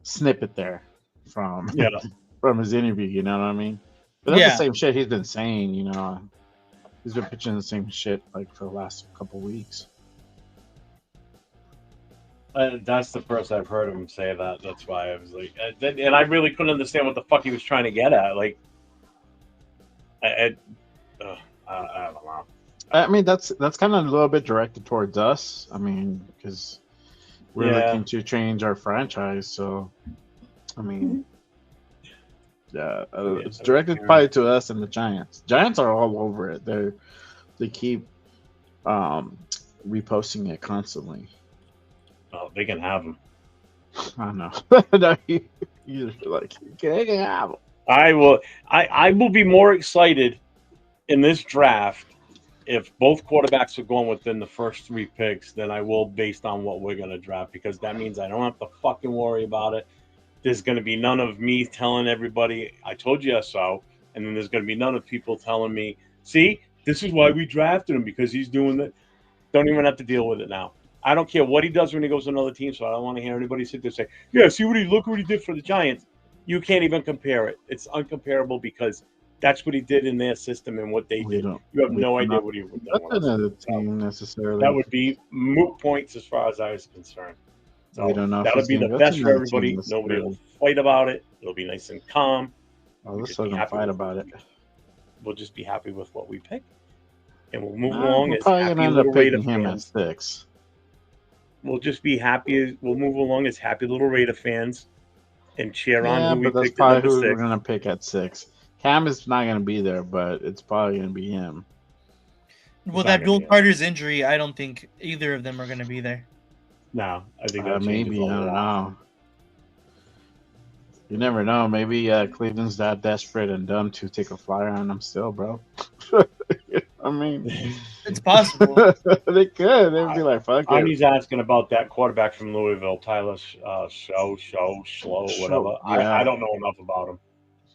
snippet there from Yeah. from his interview. You know what I mean? But that's the Yeah. same shit he's been saying. You know, he's been pitching the same shit like for the last couple weeks. That's the first I've heard him say that. That's why I was like, and I really couldn't understand what the fuck he was trying to get at. Like, I, I, I don't know. I mean, that's kind of a little bit directed towards us. I mean, because we're Yeah. looking to change our franchise. So, I mean, yeah, it's directed probably to us and the Giants. Giants are all over it. They keep um, reposting it constantly. Oh, they can have him. I know. No, you're like, okay, yeah. I will. I will be more excited in this draft if both quarterbacks are going within the first 3 picks than I will based on what we're going to draft, because that means I don't have to fucking worry about it. There's going to be none of me telling everybody I told you so, and then there's going to be none of people telling me, see, this is why we drafted him because he's doing that. Don't even have to deal with it now. I don't care what he does when he goes to another team, so I don't want to hear anybody sit there and say, "Yeah, see look what he did for the Giants." You can't even compare it. It's uncomparable because that's what he did in their system and what they We did. don't. You have We no don't idea know what he would have done with us. another So team that necessarily. would be moot points as far as I was concerned. We So don't know if that would he's be gonna the go to best for another team everybody. Nobody will necessarily. fight about it. It'll be nice and calm. Oh, We they're just still be gonna happy fight with about it. we'll just be happy with what we pick, and we'll move Nah, along we're as probably gonna happy end up little Raider picking him at fans. 6. We'll just be happy. We'll move along as happy little Raider fans and cheer on Yeah, who we but that's picked at probably number who we're 6. gonna pick at 6. Cam is not gonna be there, but it's probably gonna be him. It's With not gonna Abdul be him. Carter's injury, I don't think either of them are going to be there. No, I think that changes a Maybe I don't lot. know. You never know. Maybe Cleveland's that desperate and dumb to take a flyer on him still, bro. I mean, It's possible. they could. They'd be like, "Fuck it." Arnie's asking about that quarterback from Louisville, Tyler Slow, whatever. Show, I yeah. don't know enough about him.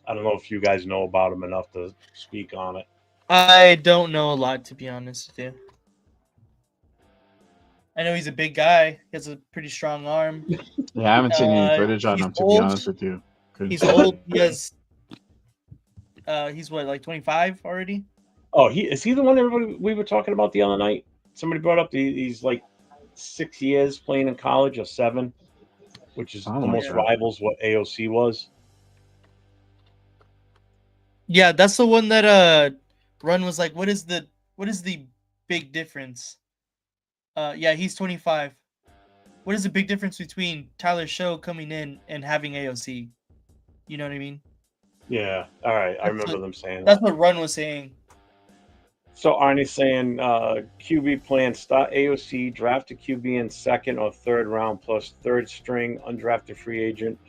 I don't know if you guys know about him enough to speak on it. I don't know a lot, to be honest with you. I know he's a big guy. He has a pretty strong arm. Yeah, I haven't seen any footage on He's him to be old. honest with you. Couldn't He's tell old. you. He has. He's what, like 25 already? Oh, he the one everybody we were talking about the other night? Somebody brought up he's like 6 years playing in college or 7, which is Something like almost Yeah. that. rivals what AOC was. Yeah, that's the one that Run was like, what is the big difference? Yeah, he's 25. What is the big difference between Tyler Show coming in and having AOC? You know what I mean? Yeah, all right, I That's remember what them saying that's that. what Run was saying. So Arnie's saying QB plan start AOC, draft a QB in second or third round plus third string, undrafted free agent.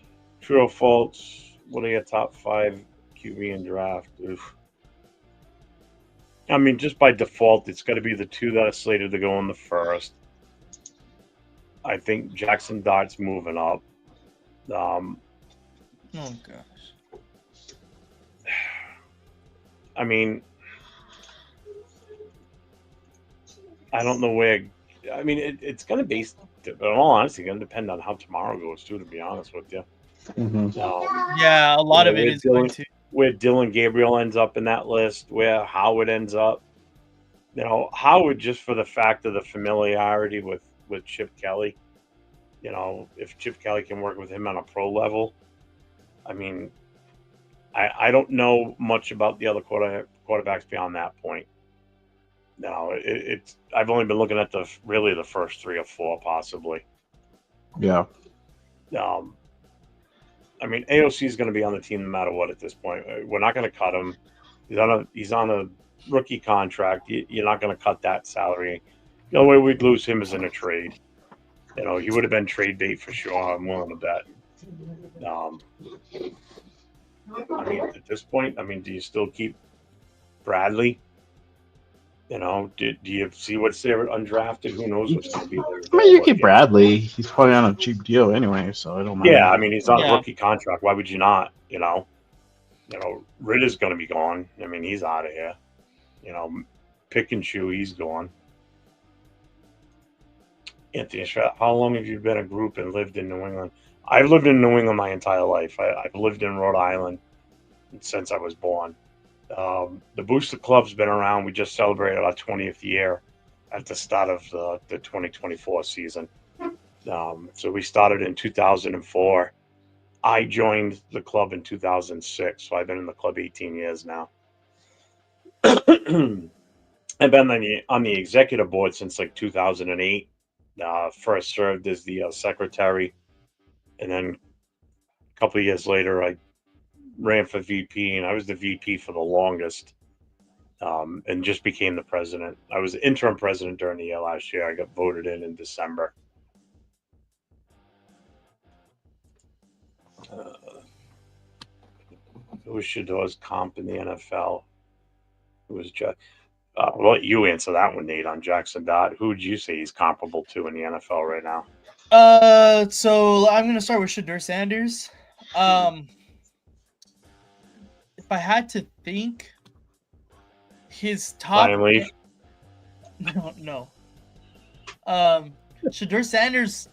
True or false? What are your top 5 QB in draft? Oof. I mean, just by default, it's got to be the 2 that are slated to go in the first. I think Jackson Dart's moving up. Um, Oh gosh. I mean, I don't know where. I mean, it's going to be, in all honesty, going to depend on how tomorrow goes, too, to be honest with you. Hmm. Yeah, a lot of it is going to. Where Dylan Gabriel ends up in that list, where Howard ends up. Howard, just for the fact of the familiarity with Chip Kelly, if Chip Kelly can work with him on a pro level, I mean, I don't know much about the other quarterbacks beyond that point. No, it's I've only been looking at the first 3 or 4 possibly. Yeah. Um, I mean, AOC is going to be on the team no matter what at this point. We're not going to cut him. He's on a rookie contract. You're not going to cut that salary. The only way we'd lose him is in a trade. He would have been trade bait for sure. I'm willing to bet. I mean, at this point, do you still keep Bradley? Do you see what's there undrafted? Who knows what's going to be there I mean, you available? keep Bradley. He's probably on a cheap deal anyway, so it don't Yeah, matter. I mean, he's on a Yeah. rookie contract. Why would you not? Ritter's going to be gone. I mean, he's out of here. Pick and chew, he's gone. Anthony Stroud, how long have you been a group and lived in New England? I've lived in New England my entire life. I've lived in Rhode Island since I was born. The Booster Club's been around. We just celebrated our 20th year at the start of the 2024 season. So we started in 2004. I joined the club in 2006, so I've been in the club 18 years now. I've been on the executive board since like 2008. First served as the secretary, and then a couple of years later, I ran for VP, and I was the VP for the longest, and just became the president. I was the interim president during the year last year. I got voted in December. Who was Shador's comp in the NFL? Who was I'll let you answer that one, Nate, on Jackson Dart. Who would you say he's comparable to in the NFL right now? So I'm gonna start with Shador Sanders. If I had to think, his top. Ryan Leaf? No. Shador Sanders,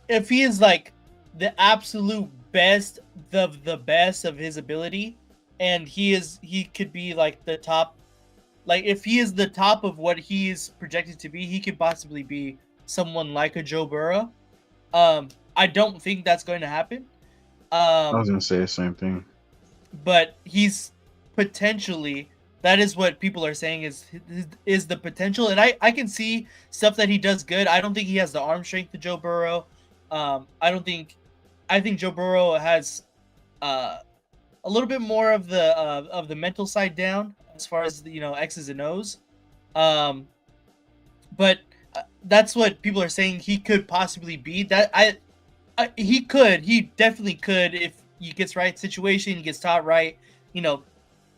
if he is like the absolute best of the best of his ability, and he could be like the top. Like, if he is the top of what he is projected to be, he could possibly be someone like a Joe Burrow. I don't think that's going to happen. I was gonna say the same thing. But he's potentially, that is what people are saying is the potential, and I can see stuff that he does good. I don't think he has the arm strength to Joe Burrow. I think Joe Burrow has a little bit more of the mental side down as far as the, X's and O's. But that's what people are saying he could possibly be. That he definitely could if he gets right situation, he gets taught right.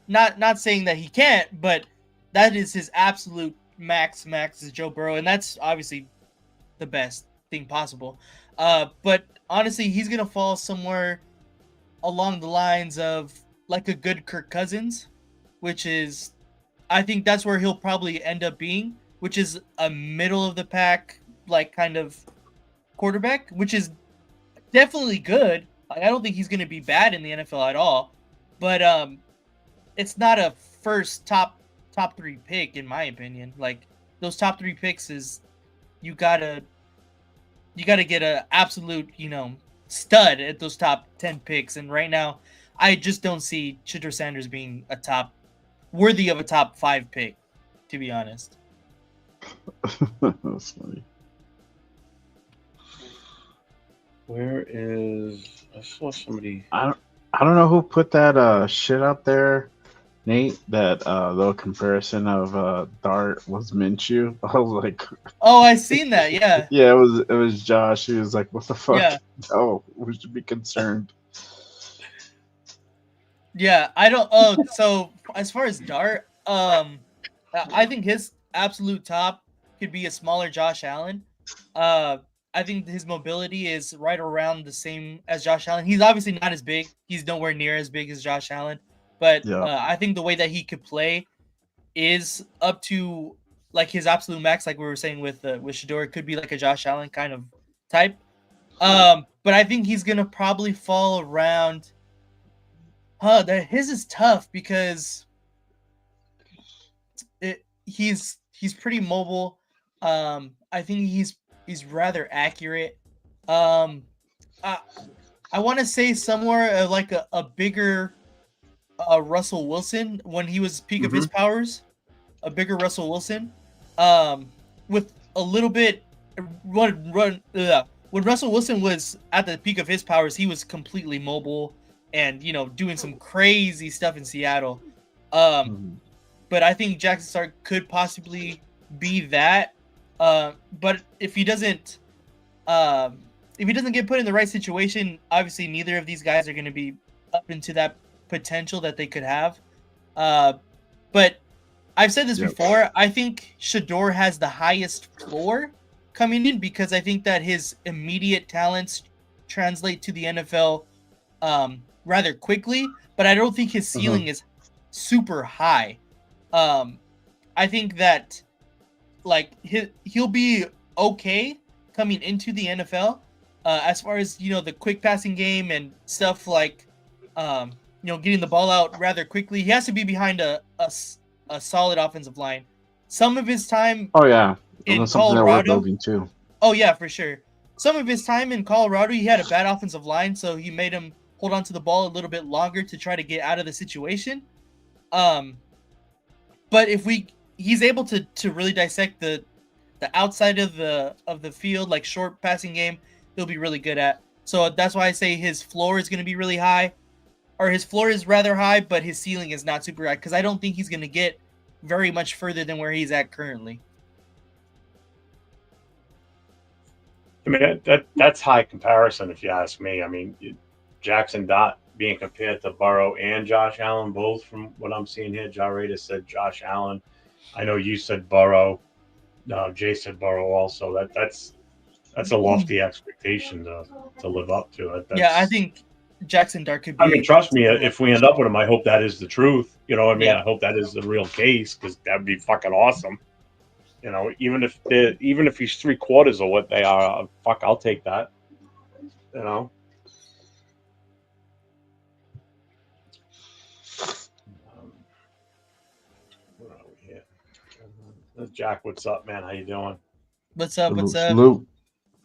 Not saying that he can't, but that is his absolute max is Joe Burrow, and that's obviously the best thing possible. But honestly, he's gonna fall somewhere along the lines of like a good Kirk Cousins, which is, I think that's where he'll probably end up being, which is a middle of the pack, like, kind of quarterback, which is definitely good. Like, I don't think he's going to be bad in the NFL at all, but it's not a first top 3 pick in my opinion. Like, those top 3 picks is you gotta get a absolute stud at those top 10 picks, and right now I just don't see Shador Sanders being worthy of a top 5 pick, to be honest. That's funny. Where is, I saw somebody. I don't know who put that shit out there, Nate. That the comparison of Dart was Minshew. I was like, oh, I seen that. Yeah. Yeah, it was Josh. He was like, what the fuck? Yeah. Oh, we should be concerned. Yeah, I don't. Oh, so as far as Dart, I think his absolute top could be a smaller Josh Allen. I think his mobility is right around the same as Josh Allen. He's obviously not as big. He's nowhere near as big as Josh Allen. But Yeah. I think the way that he could play is up to like his absolute max, like we were saying with Shador. It could be like a Josh Allen kind of type. But I think he's gonna probably fall around. His is tough because he's pretty mobile. I think he's rather accurate. I want to say somewhere like a bigger Russell Wilson when he was peak of his powers, a bigger Russell Wilson, with a little bit when Russell Wilson was at the peak of his powers, he was completely mobile and doing some crazy stuff in Seattle. But I think Jackson Stark could possibly be that. But if he doesn't get put in the right situation, obviously neither of these guys are going to be up into that potential that they could have. But I've said this before. I think Shador has the highest floor coming in because I think that his immediate talents translate to the NFL rather quickly, but I don't think his ceiling is super high. I think that like he'll be okay coming into the NFL, As far as the quick passing game and stuff like, getting the ball out rather quickly, he has to be behind a solid offensive line. Some of his time Oh yeah, in that's something that we're Colorado, building too. oh yeah, for sure. Some of his time in Colorado, he had a bad offensive line, so he made him hold on to the ball a little bit longer to try to get out of the situation. But if he's able to really dissect the outside of the field, like short passing game, he'll be really good at. So that's why I say his floor is going to be really high, or his floor is rather high, but his ceiling is not super high because I don't think he's going to get very much further than where he's at currently. I mean, that's high comparison, if you ask me. I mean, Jackson Dot being compared to Burrow and Josh Allen, both from what I'm seeing here. Jarreta said Josh Allen. I know you said Burrow. Jay said Burrow also. That's a lofty expectation to live up to. Yeah, I think Jackson Dart could be. I mean, trust me, if we end up with him, I hope that is the truth. You know what I mean? Yeah. I hope that is the real case because that'd be fucking awesome. You know, even if he's 3/4 of what they are, fuck, I'll take that. You know. Where are we here? Jack, what's up, man? How you doing? What's up? What's up? Salute.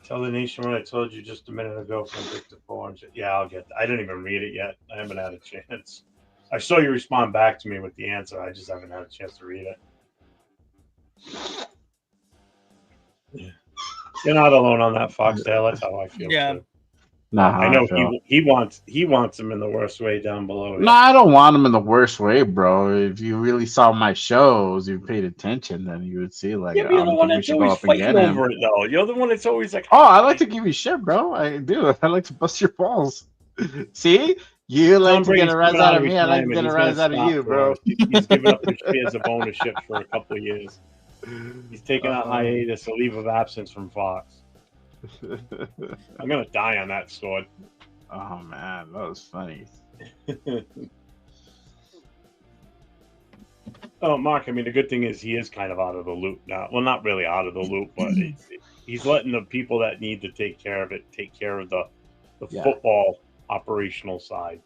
Tell the nation what I told you just a minute ago from Victor Forge. Yeah, I'll get that. I didn't even read it yet. I haven't had a chance. I saw you respond back to me with the answer. I just haven't had a chance to read it. Yeah. You're not alone on that, Foxtail. That's how I feel. Yeah. Too. Nah, I know he wants him in the worst way down below. No, I don't want him in the worst way, bro. If you really saw my shows, you paid attention, then you would see like Yeah, but you're the one that's always fighting over it, though. You're the one that's always like, oh, I like to give you shit, bro. I do. I like to bust your balls. See, you like to get a rise out of me. I like to get a rise out of you, bro. He's given up his shares of ownership for a couple of years. He's taking a hiatus, a leave of absence from Fox. I'm gonna die on that sword. Oh man, that was funny. Oh, Mark, I mean, the good thing is he is kind of out of the loop now. Well, not really out of the loop, but he's letting the people that need to take care of it take care of the football operational side.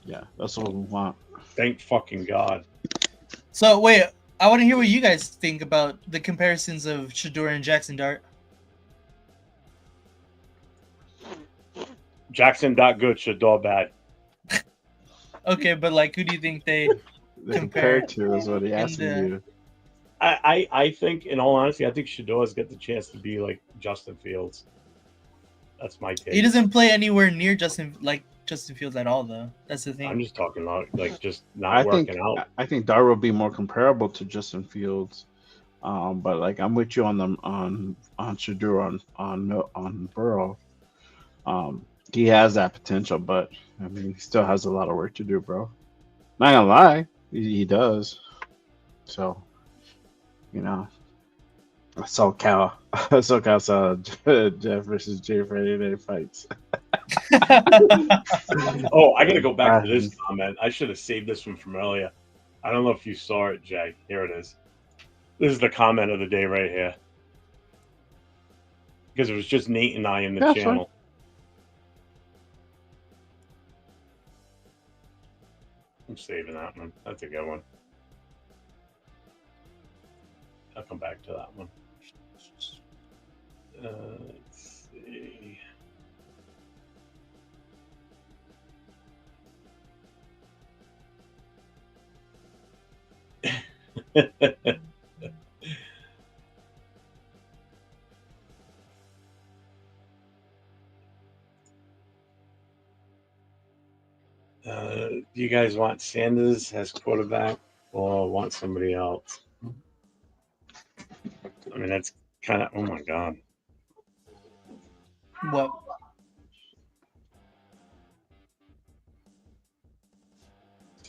Yeah, that's what we want. Thank fucking God. So, wait, I want to hear what you guys think about the comparisons of Shedeur and Jackson Dart. Jackson Dart good, Shedeur bad. Okay, but like, who do you think they compare to is what he asked me to. I think, in all honesty, I think Shedeur's got the chance to be like Justin Fields. That's my take. He doesn't play anywhere near Justin Fields at all, though. That's the thing. I'm just talking about like just not working out. I think Dart will be more comparable to Justin Fields, but like I'm with you on Shedeur on Burrow. He has that potential, but I mean, he still has a lot of work to do, bro. Not gonna lie, he does. So, you know, SoCal saw Jeff versus Jay Friday Night Fights. Oh, I gotta go back to this comment. I should have saved this one from earlier. I don't know if you saw it, Jay. Here it is. This is the comment of the day right here. Because it was just Nate and I in the channel. Fine. I'm saving that one. That's a good one. I'll come back to that one. Let's see. Do you guys want Sanders as quarterback or want somebody else? I mean, that's kind of, oh my God. What?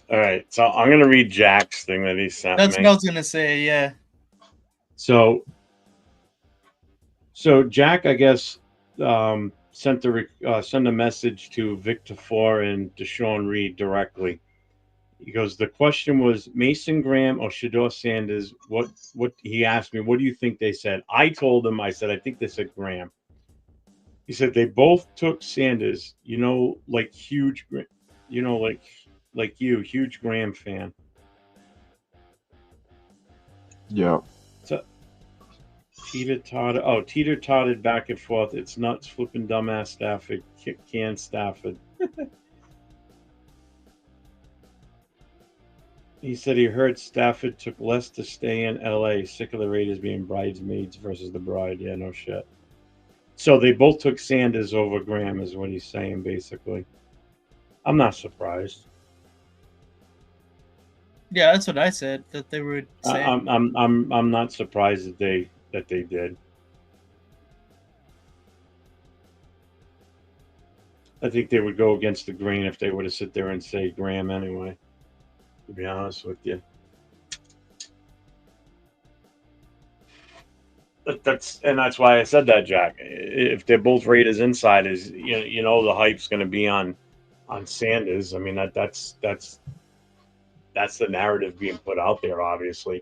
All right, so I'm going to read Jack's thing that he sent me. That's what I was going to say, yeah. So Jack, I guess, sent a message to Victor Four and Deshaun Reed directly. He goes, the question was Mason Graham or Shedeur Sanders. What he asked me, what do you think they said? I told him, I said, I think they said Graham. He said they both took Sanders. Like huge, like you, huge Graham fan. Yeah. So, teeter-totted back and forth. It's nuts, flipping dumbass Stafford. Kick can Stafford. He said he heard Stafford took less to stay in L.A. Sick of the Raiders being bridesmaids versus the bride. Yeah, no shit. So they both took Sanders over Graham, is what he's saying, basically. I'm not surprised. Yeah, that's what I said that they would say. I'm not surprised that they did. I think they would go against the grain if they were to sit there and say Graham anyway. To be honest with you, that's why I said that, Jack. If they're both Raiders insiders, the hype's going to be on Sanders. I mean that's the narrative being put out there. Obviously,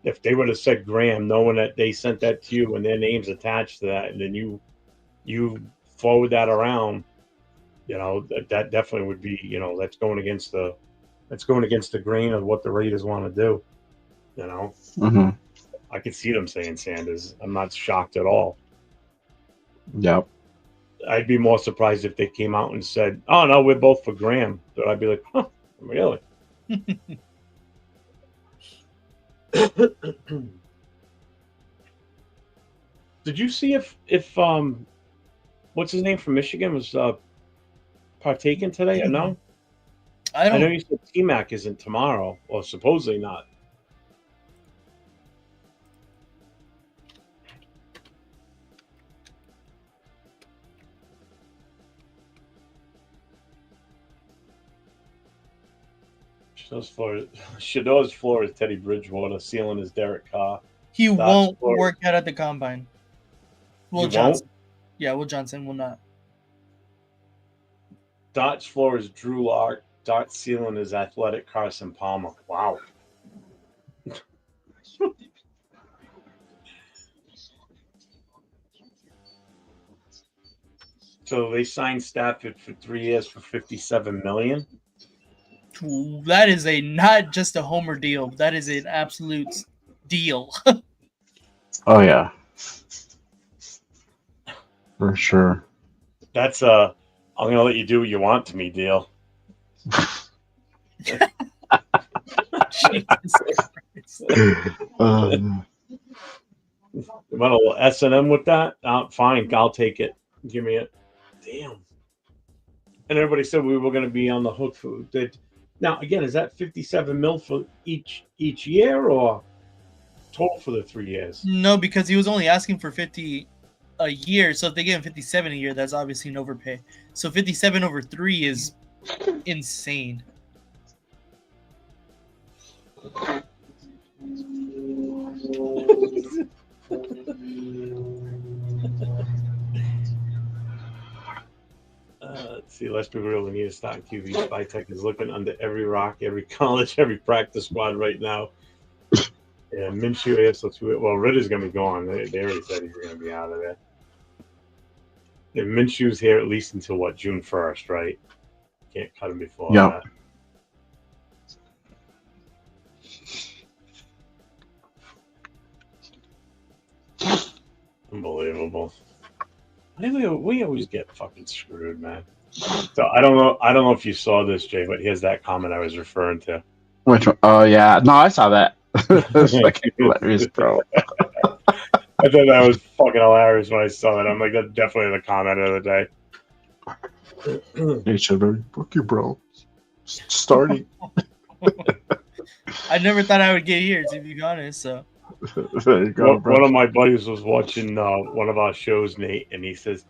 if they would have said Graham, knowing that they sent that to you and their names attached to that, and then you forward that around, that definitely would be, that's going against the grain of what the Raiders want to do. Mm-hmm. I could see them saying Sanders. I'm not shocked at all. Yep. I'd be more surprised if they came out and said, "Oh no, we're both for Graham." But I'd be like, "Huh, really?" Did you see if what's his name from Michigan was partaking today or no? I I know don't. you said T-Mac isn't tomorrow, or supposedly not. Shador's floor is Teddy Bridgewater. Ceiling is Derek Carr. He That's won't for- work out at the combine. Will He Johnson? won't? Yeah, Will Johnson will not. Dot's floor is Drew Lock. Dot's ceiling is athletic Carson Palmer. Wow. So they signed Stafford for 3 years for $57 million. That is not just a homer deal. That is an absolute deal. Oh yeah. For sure. That's I'm gonna let you do what you want to me deal. You want a little S&M with that? Fine, I'll take it. Give me it. Damn. And everybody said we were going to be on the hook for that. Now, again, is that 57 mil for each year or total for the 3 years? No, because he was only asking for 50 a year. So if they give him 57 a year, that's obviously an overpay. So 57 over 3 is insane. Let's see. Less people really need to start QB. Spytech is looking under every rock, every college, every practice squad right now. Yeah, Minshew ASL2. Well, Ritter's going to be gone. They already said he's going to be out of there. And Minshew's here at least until what, June 1st, right? Can't cut him before that. Unbelievable. We always get fucking screwed, man. So I don't know if you saw this, Jay, but here's that comment I was referring to. Which one? Oh yeah, no, I saw that. It's fucking hilarious, bro. I thought that was fucking hilarious when I saw it. I'm like, that's definitely the comment of the day. Hey, Chevy, fuck you, bro. Starting. I never thought I would get here, to be honest. So there you go, bro. One of my buddies was watching one of our shows, Nate, and he says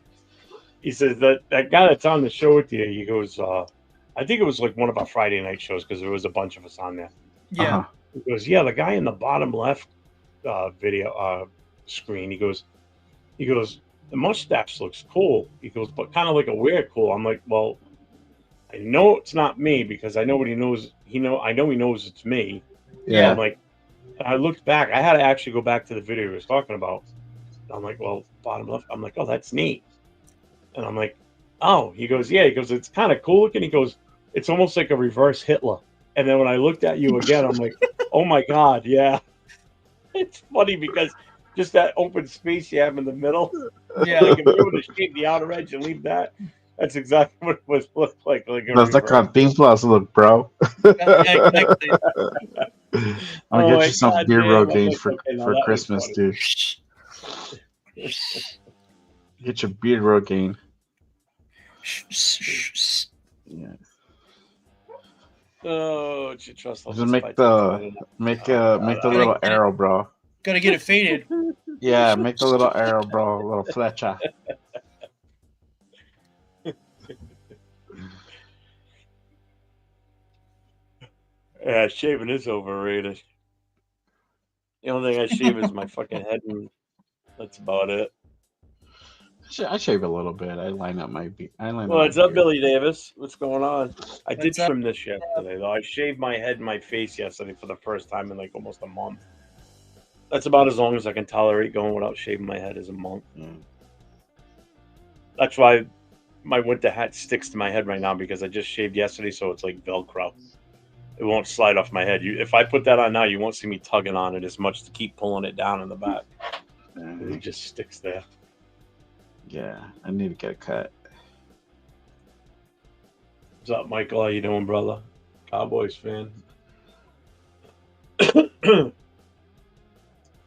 that guy that's on the show with you, he goes, I think it was like one of our Friday night shows because there was a bunch of us on there. yeah. Uh-huh. He goes, yeah, the guy in the bottom left video screen. He goes, the mustache looks cool. He goes, but kind of like a weird cool. I'm like, well, I know it's not me because I know what he knows. I know he knows it's me. Yeah. I'm like, I looked back. I had to actually go back to the video he was talking about. I'm like, well, bottom left. I'm like, oh, that's neat. And I'm like, oh, he goes, yeah. He goes, it's kind of cool looking. He goes, it's almost like a reverse Hitler. And then when I looked at you again, I'm like, oh my God, yeah. It's funny because just that open space you have in the middle. Yeah. Like if you were to shave the outer edge and leave that, that's exactly what it would look like a That's like how reverse. Think Plus look, bro. Yeah, exactly. I'll Oh get my you some God, beard damn. I'm Rogaine like, okay, now for that was Christmas, funny. dude. Get your beard Rogaine. Yeah. Oh, it's your trust Just level spiked. Oh, make the Gotta little get it, arrow, bro. gotta get it faded. Yeah, make the little arrow, bro. Little flecha. yeah, shaving is overrated. The only thing I shave is my fucking head, and that's about it. I shave a little bit. I line up my What's up, beard. Billy Davis? What's going on? I did What's up? trim this yesterday, though. I shaved my head and my face yesterday for the first time in like almost a month. That's about as long as I can tolerate going without shaving my head is a month. Mm. That's why my winter hat sticks to my head right now because I just shaved yesterday, so it's like Velcro. It won't slide off my head. If I put that on now, you won't see me tugging on it as much to keep pulling it down in the back. It just sticks there. Yeah, I need to get a cut. What's up, Michael? How you doing, brother? Cowboys fan.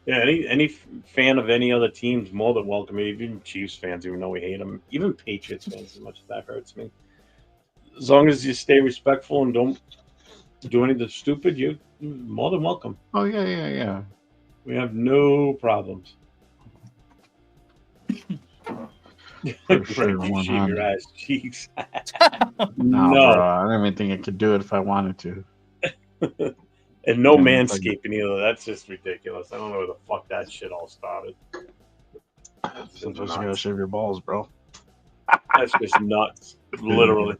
Yeah, any fan of any other team's more than welcome. Even Chiefs fans, even though we hate them. Even Patriots fans, as much as that hurts me. As long as you stay respectful and don't do anything stupid, you're more than welcome. Oh yeah. We have no problems. For sure, Right, you shave your 100. ass cheeks. Nah, No. bro. I don't even think I could do it if I wanted to. And no Yeah, it's like- manscaping either. That's just ridiculous. I don't know where the fuck that shit all started. Sometimes you gotta shave your balls, bro. That's just nuts. Literally.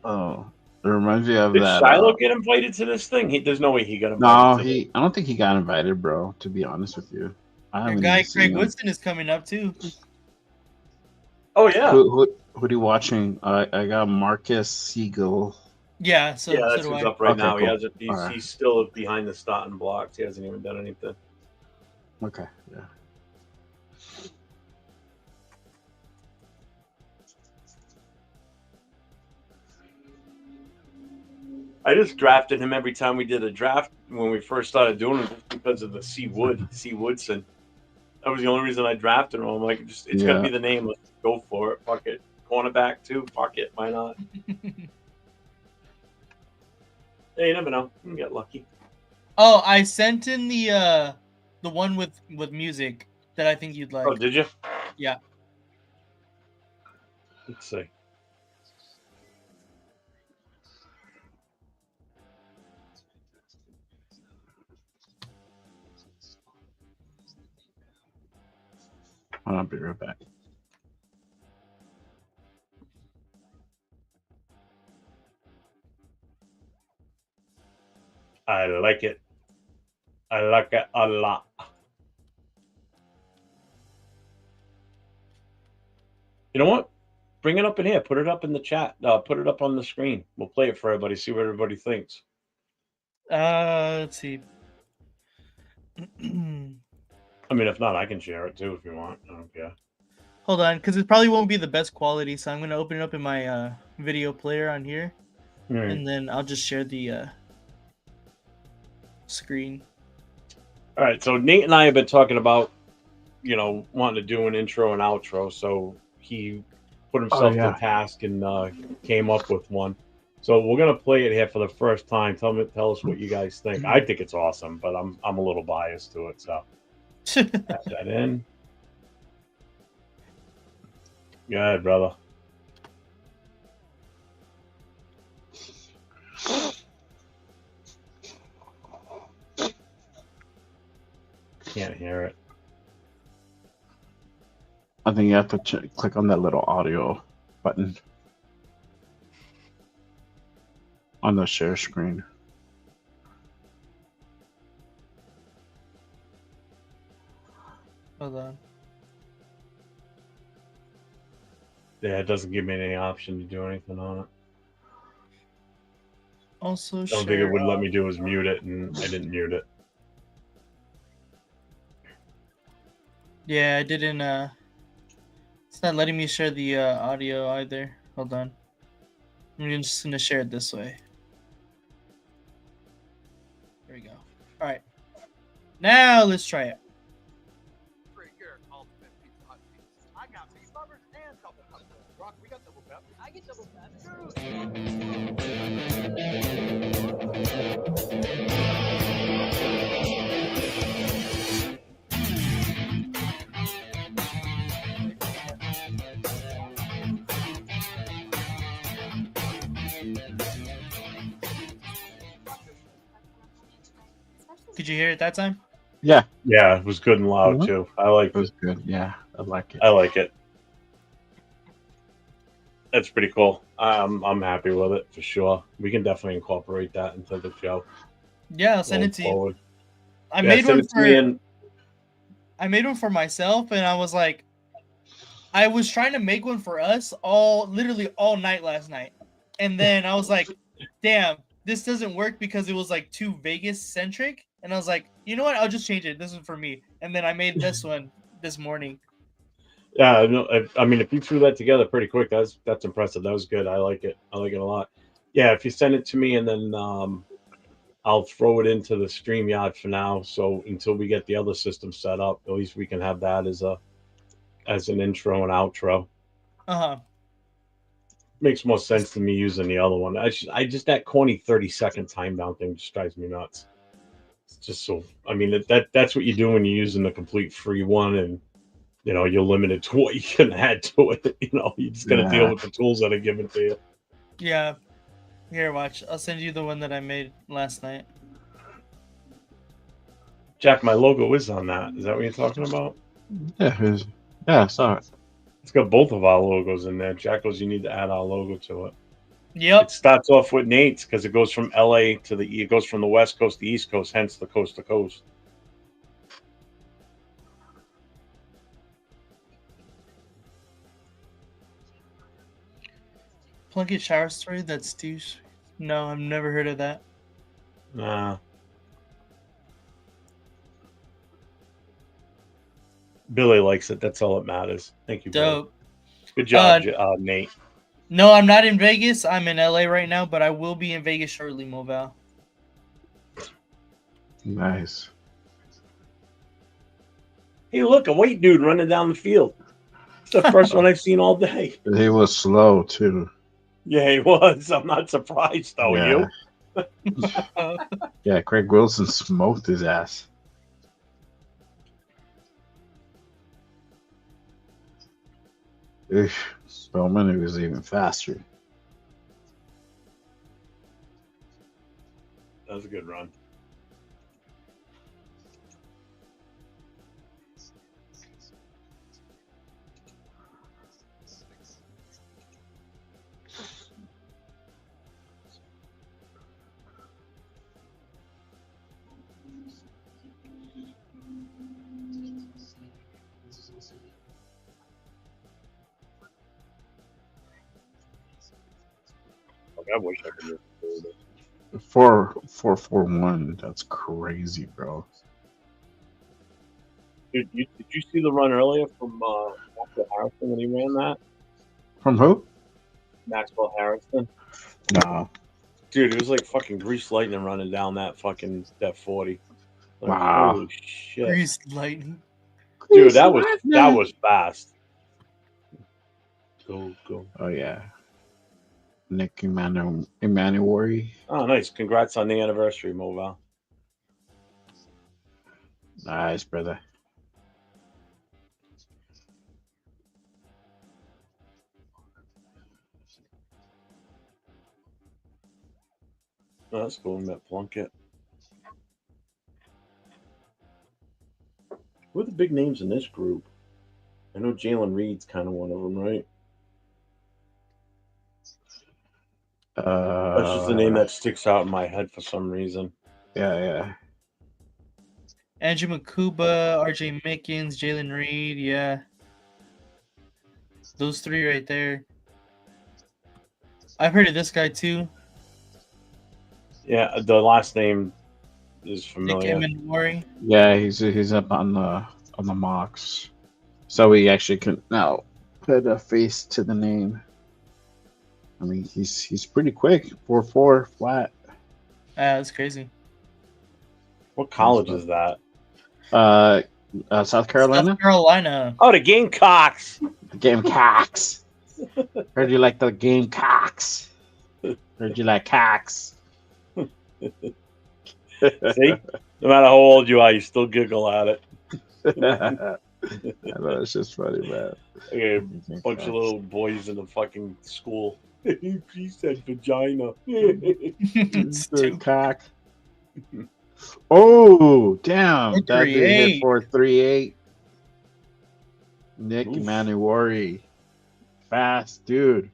Oh, it reminds me of Did that. Shiloh get invited to this thing? There's no way he got No, invited to this. I don't think he got invited, bro. To be honest with you, I Your haven't guy even seen Craig him. Woodson is coming up too. Oh, yeah. Who are you watching? I got Marcus Siegel. Yeah, so Yeah, so that's do who's I. up right Okay, now. cool. He's Alright. he's still behind the starting blocks. He hasn't even done anything. Okay, yeah. I just drafted him every time we did a draft when we first started doing it because of the C Woodson. That was the only reason I drafted him. I'm like, it's gonna be the name. Let's go for it. Fuck it. Cornerback too. Fuck it. Why not? Hey, you never know. You can get lucky. Oh, I sent in the one with music that I think you'd like. Oh, did you? Yeah. Let's see. I'll be right back. I like it. I like it a lot. You know what? Bring it up in here. Put it up in the chat. Put it up on the screen. We'll play it for everybody. See what everybody thinks. Let's see. I mean, if not, I can share it too if you want. I don't care. Hold on, because it probably won't be the best quality, so I'm gonna open it up in my video player on here, and then I'll just share the screen. All right. So Nate and I have been talking about, wanting to do an intro and outro. So he put himself to task and came up with one. So we're gonna play it here for the first time. Tell us what you guys think. I think it's awesome, but I'm a little biased to it. So add that in. Go ahead, brother. Can't hear it. I think you have to click on that little audio button on the share screen. Hold on. Yeah, it doesn't give me any option to do anything on it. Also I don't think it share. would let me do is mute it, and I didn't mute it. Yeah, I didn't. It's not letting me share the audio either. Hold on. I'm just gonna share it this way. There we go. All right. Now let's try it. I got beef lovers and double pep. Rock, we got double pep. I get double pep. Could you hear it that time? Yeah, Yeah, it was good and loud Mhm. too. I like it was good. Yeah, I like it. I like it. That's pretty cool. I'm happy with it for sure. We can definitely incorporate that into the show. Yeah, I'll send going it to you. forward. I Yeah, made send one it to me for and I made one for myself, and I was like, I was trying to make one for us literally all night last night, and then I was like, damn, this doesn't work because it was like too Vegas centric, and I was like, you know what? I'll just change it. This is for me, and then I made this one this morning. yeah, no, I mean, if you threw that together pretty quick, that's impressive. That was good. I like it. I like it a lot. Yeah, if you send it to me and then I'll throw it into the StreamYard for now. So until we get the other system set up, at least we can have that as an intro and outro. Uh-huh. Makes more sense to me using the other one. I just that corny 30-second time down thing just drives me nuts. It's just so. I mean that's what you do when you're using the complete free one, and you're limited to what you can add to it. You just got to deal Yeah. with the tools that are given to you. Yeah. Here, watch. I'll send you the one that I made last night. Jack, my logo is on that. Is that what you're talking about? Yeah, I saw it. It's got both of our logos in there. Jack goes, you need to add our logo to it. Yep. It starts off with Nate's because it goes from LA to it goes from the West Coast to the East Coast, hence the coast to coast. Plunkett shower story. That's douche. No, I've never heard of that. Nah. Billy likes it. That's all that matters. Thank you, Billy. Dope. Good job, Nate. No, I'm not in Vegas. I'm in LA right now, but I will be in Vegas shortly, Moval. Nice. Hey, look, a white dude running down the field. It's the first one I've seen all day. He was slow too. Yeah, he was. I'm not surprised, though. Yeah. You? Yeah, Craig Wilson smoked his ass. Spellman, it was even faster. That was a good run. I wish I could do it. 4.41. That's crazy, bro. Dude, did you see the run earlier from Maxwell Harrison when he ran that? From who? Maxwell Harrison. Nah. Dude, it was like fucking grease lightning running down that 40. Like, Wow. holy shit. Grease lightning. Dude, that was fast. Go. Oh yeah. Nick Emanuori. Oh, nice. Congrats on the anniversary, Moval. Nice, brother. Oh, that's cool. We met Plunkett. Who are the big names in this group? I know Jalen Reed's kind of one of them, right? That's just the name that sticks out in my head for some reason. Yeah. Andrew Makuba, RJ Mickens, Jalen Reed. Yeah. Those three right there. I've heard of this guy too. Yeah, the last name is Nick familiar. Emanwari. Yeah, he's up on the mocks, so we actually can now put a face to the name. I mean, he's pretty quick. 4.4 flat. That's crazy. What college is that? South Carolina. South Carolina. Oh, the Gamecocks. The Gamecocks. Heard you like the Gamecocks. Heard you like cocks. See, no matter how old you are, you still giggle at it. I know it's just funny, man. Okay, a bunch of little boys in the fucking school. He said vagina. Stupid. Cock. Oh, damn. That dude 4.38. hit 4.38. Nick Oof. Emanuori. Fast, dude.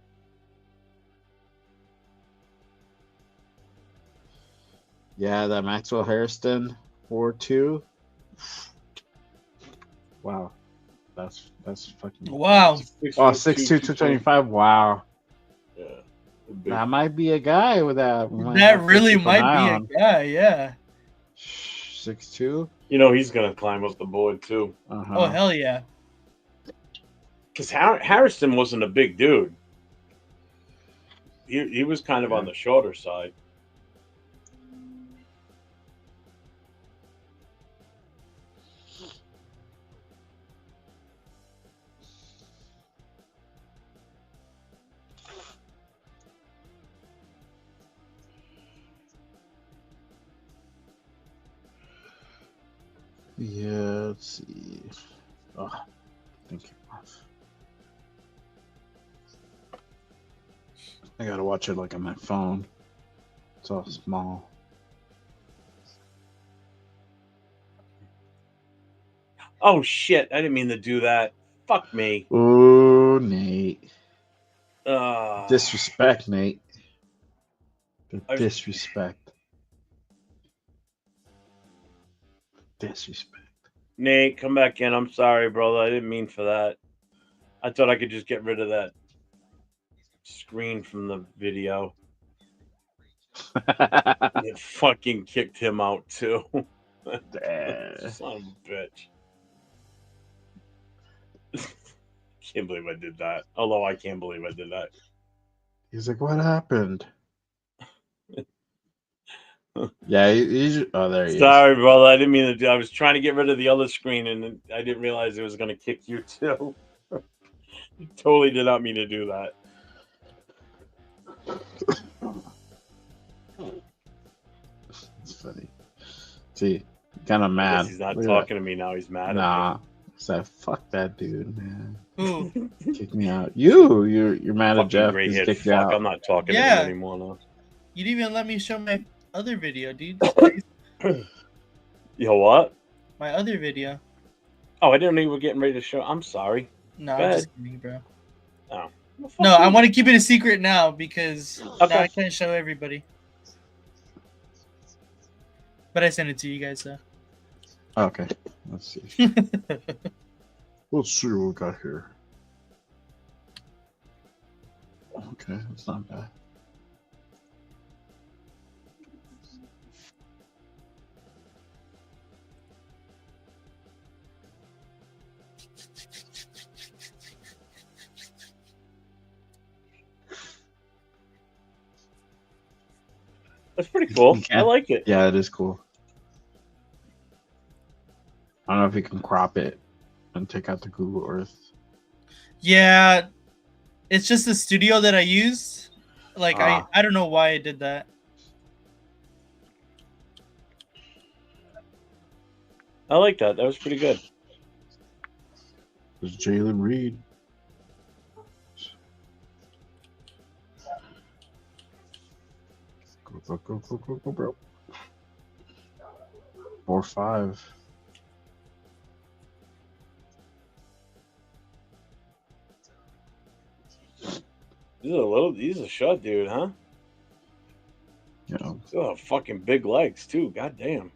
Yeah, that Maxwell Hairston 4.2. Wow. That's fucking. Wow. Oh, 6'2", 225. Wow. Yeah. That might be a guy with that. That really might be a guy, yeah. 6'2". You know he's gonna climb up the board too. Uh-huh. Oh, hell yeah. Because Harrison wasn't a big dude. He was kind of on the shorter side. Yeah, let's see. Oh, thank you. I gotta watch it like on my phone. It's all small. Oh shit! I didn't mean to do that. Fuck me. Oh, Nate. Uh, Disrespect, Nate. I- Disrespect. Disrespect. Nate, come back in. I'm sorry, brother. I didn't mean for that. I thought I could just get rid of that screen from the video. It fucking kicked him out too. Son of a bitch. Can't believe I did that. Although I can't believe I did that. He's like, what happened? Yeah, he's. Oh, there he is. Sorry, brother. I didn't mean to do. I was trying to get rid of the other screen, and I didn't realize it was going to kick you too. Totally did not mean to do that. It's funny. See, kind of mad. He's not Look at talking to me now. He's mad that. at Nah. So fuck that dude, man. Ooh. Kick me out. You're mad me. at Jeff. Gray He's head kicked you fuck. out. I'm not talking to Yeah. him anymore now. You didn't even let me show my other video, dude. Yo, what? My other video. Oh, I didn't know you were getting ready to show. I'm sorry. No, Go I'm just kidding, bro. Oh. Well, fuck No, you. I want to keep it a secret now because now Okay. I can't show everybody. But I sent it to you guys, though. Okay. Let's see. Let's see what we got here. Okay, that's not bad. That's pretty cool. You I can. like it. Yeah, it is cool. I don't know if you can crop it and take out the Google Earth. Yeah, it's just the studio that I used. Like, Ah. I don't know why I did that. I like that. That was pretty good. There's Jalen Reed. Go, bro. 4-5. He's a short dude, huh? You know. Still have fucking big legs too. God damn.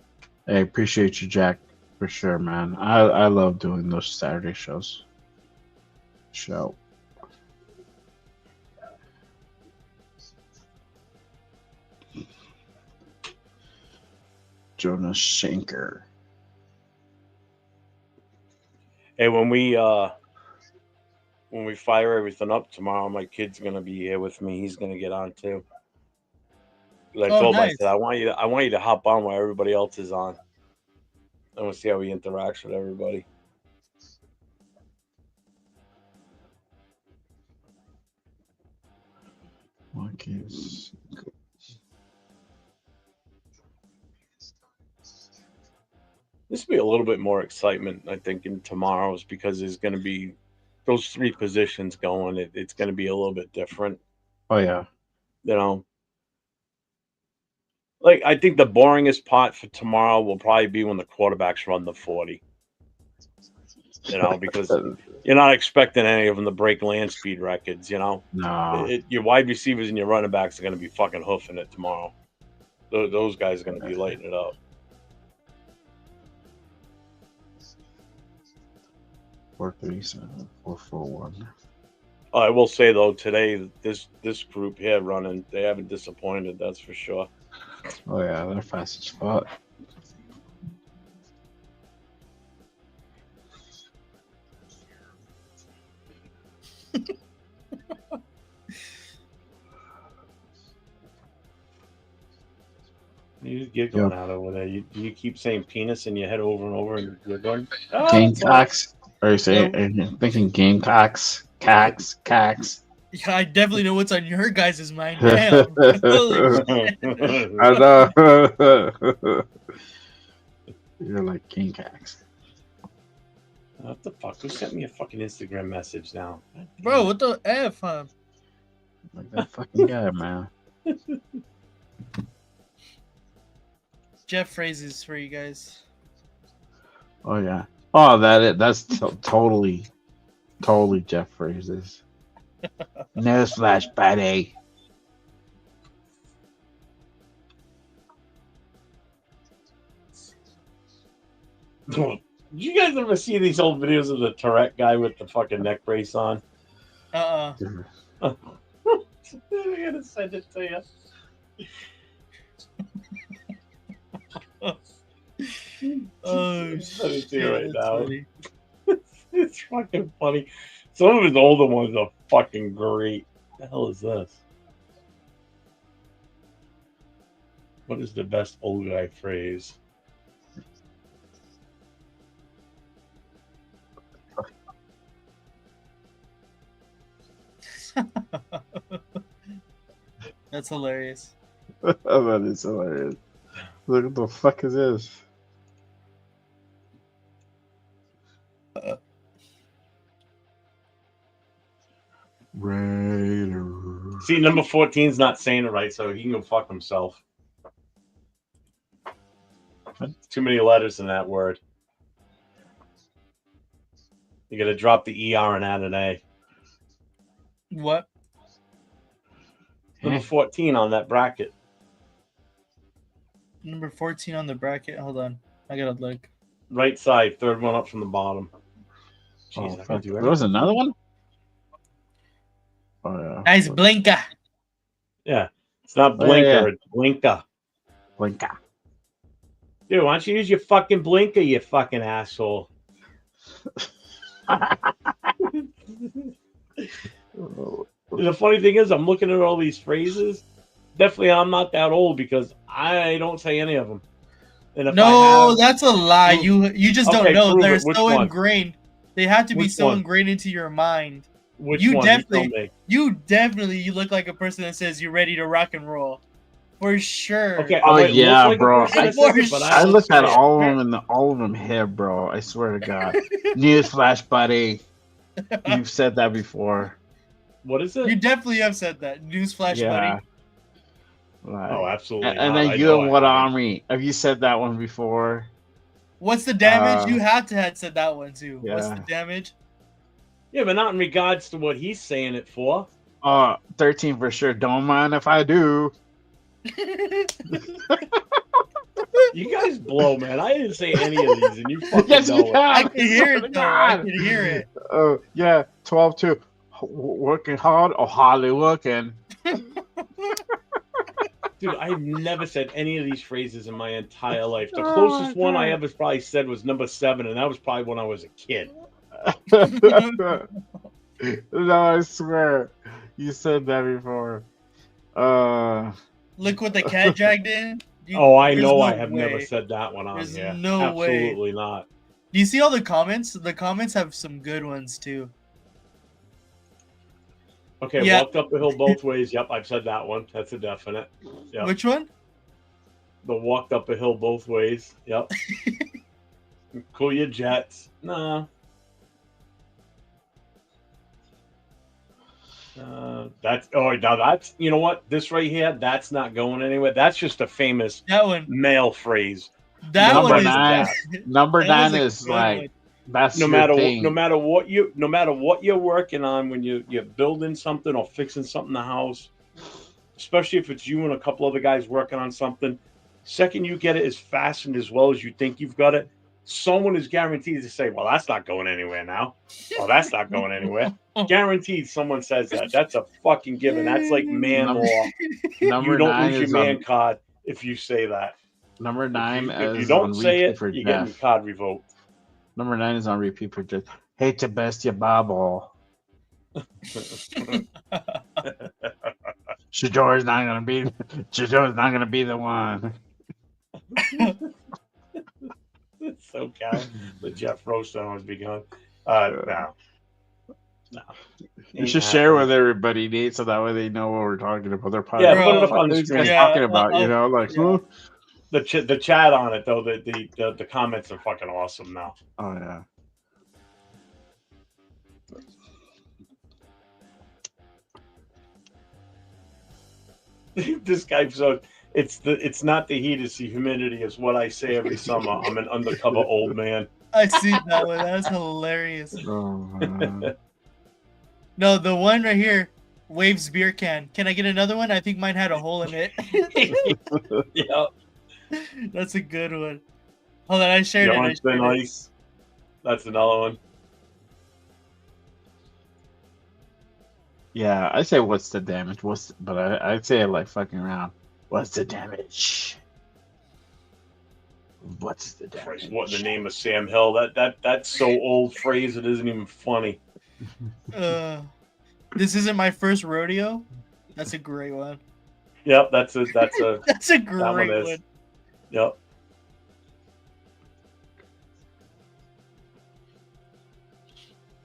Hey, appreciate you, Jack. For sure, man. I love doing those Saturday shows. Show. Jonas Shanker. Hey, when we fire everything up tomorrow, my kid's gonna be here with me. He's gonna get on too. 'Cause I Oh, told him, I nice. said, I want you to hop on while everybody else is on. I want to see how he interacts with everybody. Monkeys. This will be a little bit more excitement, I think, in tomorrow's because there's going to be those three positions going. It's going to be a little bit different, Oh yeah. you know. Like I think the boringest part for tomorrow will probably be when the quarterbacks run the 40. You know, because you're not expecting any of them to break land speed records. You know, No. your wide receivers and your running backs are going to be fucking hoofing it tomorrow. Those guys are going to be lighting it up. 437, 441. I will say though, today this group here running, they haven't disappointed. That's for sure. Oh yeah, they're fast as fuck. You get going out over there. You keep saying penis in your head over and over, and you're going. Gamecocks. Or you say, are you thinking Gamecocks? Cax. Yeah, I definitely know what's on your guys' mind. Damn. Holy shit. I know. You're like Gamecocks. What the fuck? Who sent me a fucking Instagram message now? Bro, what the F, huh? Like that fucking guy, man. Jeff phrases for you guys. Oh yeah. Oh, that's totally Jeff phrases. Newsflash, buddy. Did you guys ever see these old videos of the Tourette guy with the fucking neck brace on? Uh-uh. I'm gonna send it to you. Oh Send it shit! to you right That's now. funny. It's fucking funny. Some of his older ones are fucking great. What the hell is this? What is the best old guy phrase? That's hilarious. That is hilarious. Look what the fuck is this? Raiders. See, number 14's not saying it right, so he can go fuck himself. Too many letters in that word. You gotta drop the ER and add an A. What? Number 14 on that bracket. Number 14 on the bracket. Hold on. I gotta look. Right side, third one up from the bottom. Jeez, I gotta do There was everything. another one? Oh yeah. Nice blinker. Yeah. It's not Oh, blinker, yeah. it's blinker. Blinka. Dude, why don't you use your fucking blinker, you fucking asshole? The funny thing is, I'm looking at all these phrases. Definitely, I'm not that old because I don't say any of them. And if No, I that's a lie. Prove- You just Okay, don't know. prove They're it. Which so one? ingrained. They have to be Which so one? ingrained into your mind. which you one? definitely- You tell me. You look like a person that says you're ready to rock and roll. For sure. Okay, Oh, I might yeah, look like bro. a person that For says it, but I don't looked say at it. all of them and all of them here, bro. I swear to God. Newsflash, buddy. You've said that before. What is it? You definitely have said that. Newsflash, Yeah. buddy. Like, Oh, absolutely. and not. then I you know and I what haven't. army? Have you said that one before? What's the damage? You have to have said that one too. yeah. What's the damage? Yeah, but not in regards to what he's saying it for. 13 for sure. Don't mind if I do. You guys blow, man. I didn't say any of these, and you fucking Yes, you know it. I can. can hear it though. I can hear it. Oh yeah, 12-2. Working hard or hardly working. Dude, I've never said any of these phrases in my entire life. The Oh, closest my one I God. ever probably said was number 7, and that was probably when I was a kid. No, I swear, you said that before. Look what the cat dragged in. Oh, I There's know no I have never way. said that one on There's here. no way. Absolutely not. Do you see all the comments? The comments have some good ones too. Okay, Yeah. walked up the hill both ways. Yep, I've said that one. That's a definite. Yep. Which one? The walked up a hill both ways. Yep. Cool your jets. Nah. That's you know what, this right here, that's not going anywhere. That's just a famous That one. male phrase. That Number one is. 9. Number That was 9 a is good like one. that's No your matter thing. no matter what you're working on, when you're building something or fixing something in the house, especially if it's you and a couple other guys working on something, second you get it as fast and as well as you think you've got it, someone is guaranteed to say, well, that's not going anywhere now. Oh, that's not going anywhere. Guaranteed someone says that. That's a fucking given. That's like man Number- law. Number You don't 9 lose your is man on card if you say that. number 9 If you is don't on say repeat it, for you're getting your Jeff. card revoked. Number 9 is on repeat for Jeff. Hate to best you, bobble. Shador's not gonna be the one. It's so cow. The Jeff roast has begun. No. You should share with everybody, Nate, so that way they know what we're talking about. They're probably Yeah, like, put it "What up the fuck on the are these guys screen. talking about?" You know, like, yeah. The chat on it though. The comments are fucking awesome now. oh yeah. This guy, so it's not the heat, it's the humidity, is what I say every summer. I'm an undercover old man. I see that one. That's hilarious. Oh, man. No, the one right here, Waves beer can. Can I get another one? I think mine had a hole in it. Yeah. That's a good one. Hold on, I shared it. I John's been shared it. nice. That's another one. Yeah, I say, what's the damage? But I'd say it like fucking around. What's the damage? What's the damage? Christ, what in the name of Sam Hill? That's so old phrase it isn't even funny. This isn't my first rodeo. That's a great one. Yep, that's a That's a that great one is. one. Yep.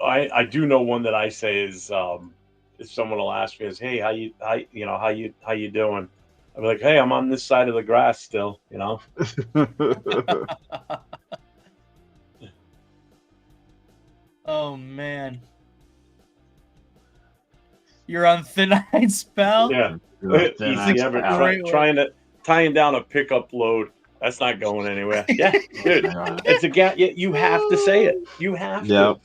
I do know one that I say is if someone will ask me is, hey, how you doing? I'll be like, hey, I'm on this side of the grass still, you know. Oh man. You're on thin ice, pal. Yeah. Then Easy ever Great tying down a pickup load. That's not going anywhere. Yeah, dude. It's a gap. You have to say it. You have Yep.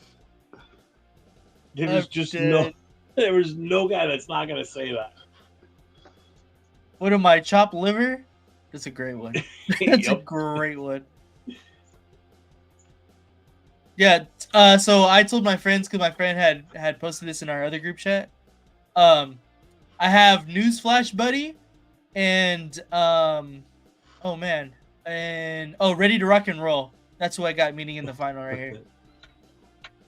to. There was no guy that's not gonna say that. What am I, chopped liver? That's a great one. That's a Yep. great one. Yeah, so I told my friends, because my friend had posted this in our other group chat. I have Newsflash Buddy and oh man, and Ready to Rock and Roll. That's who I got meeting in the final right here.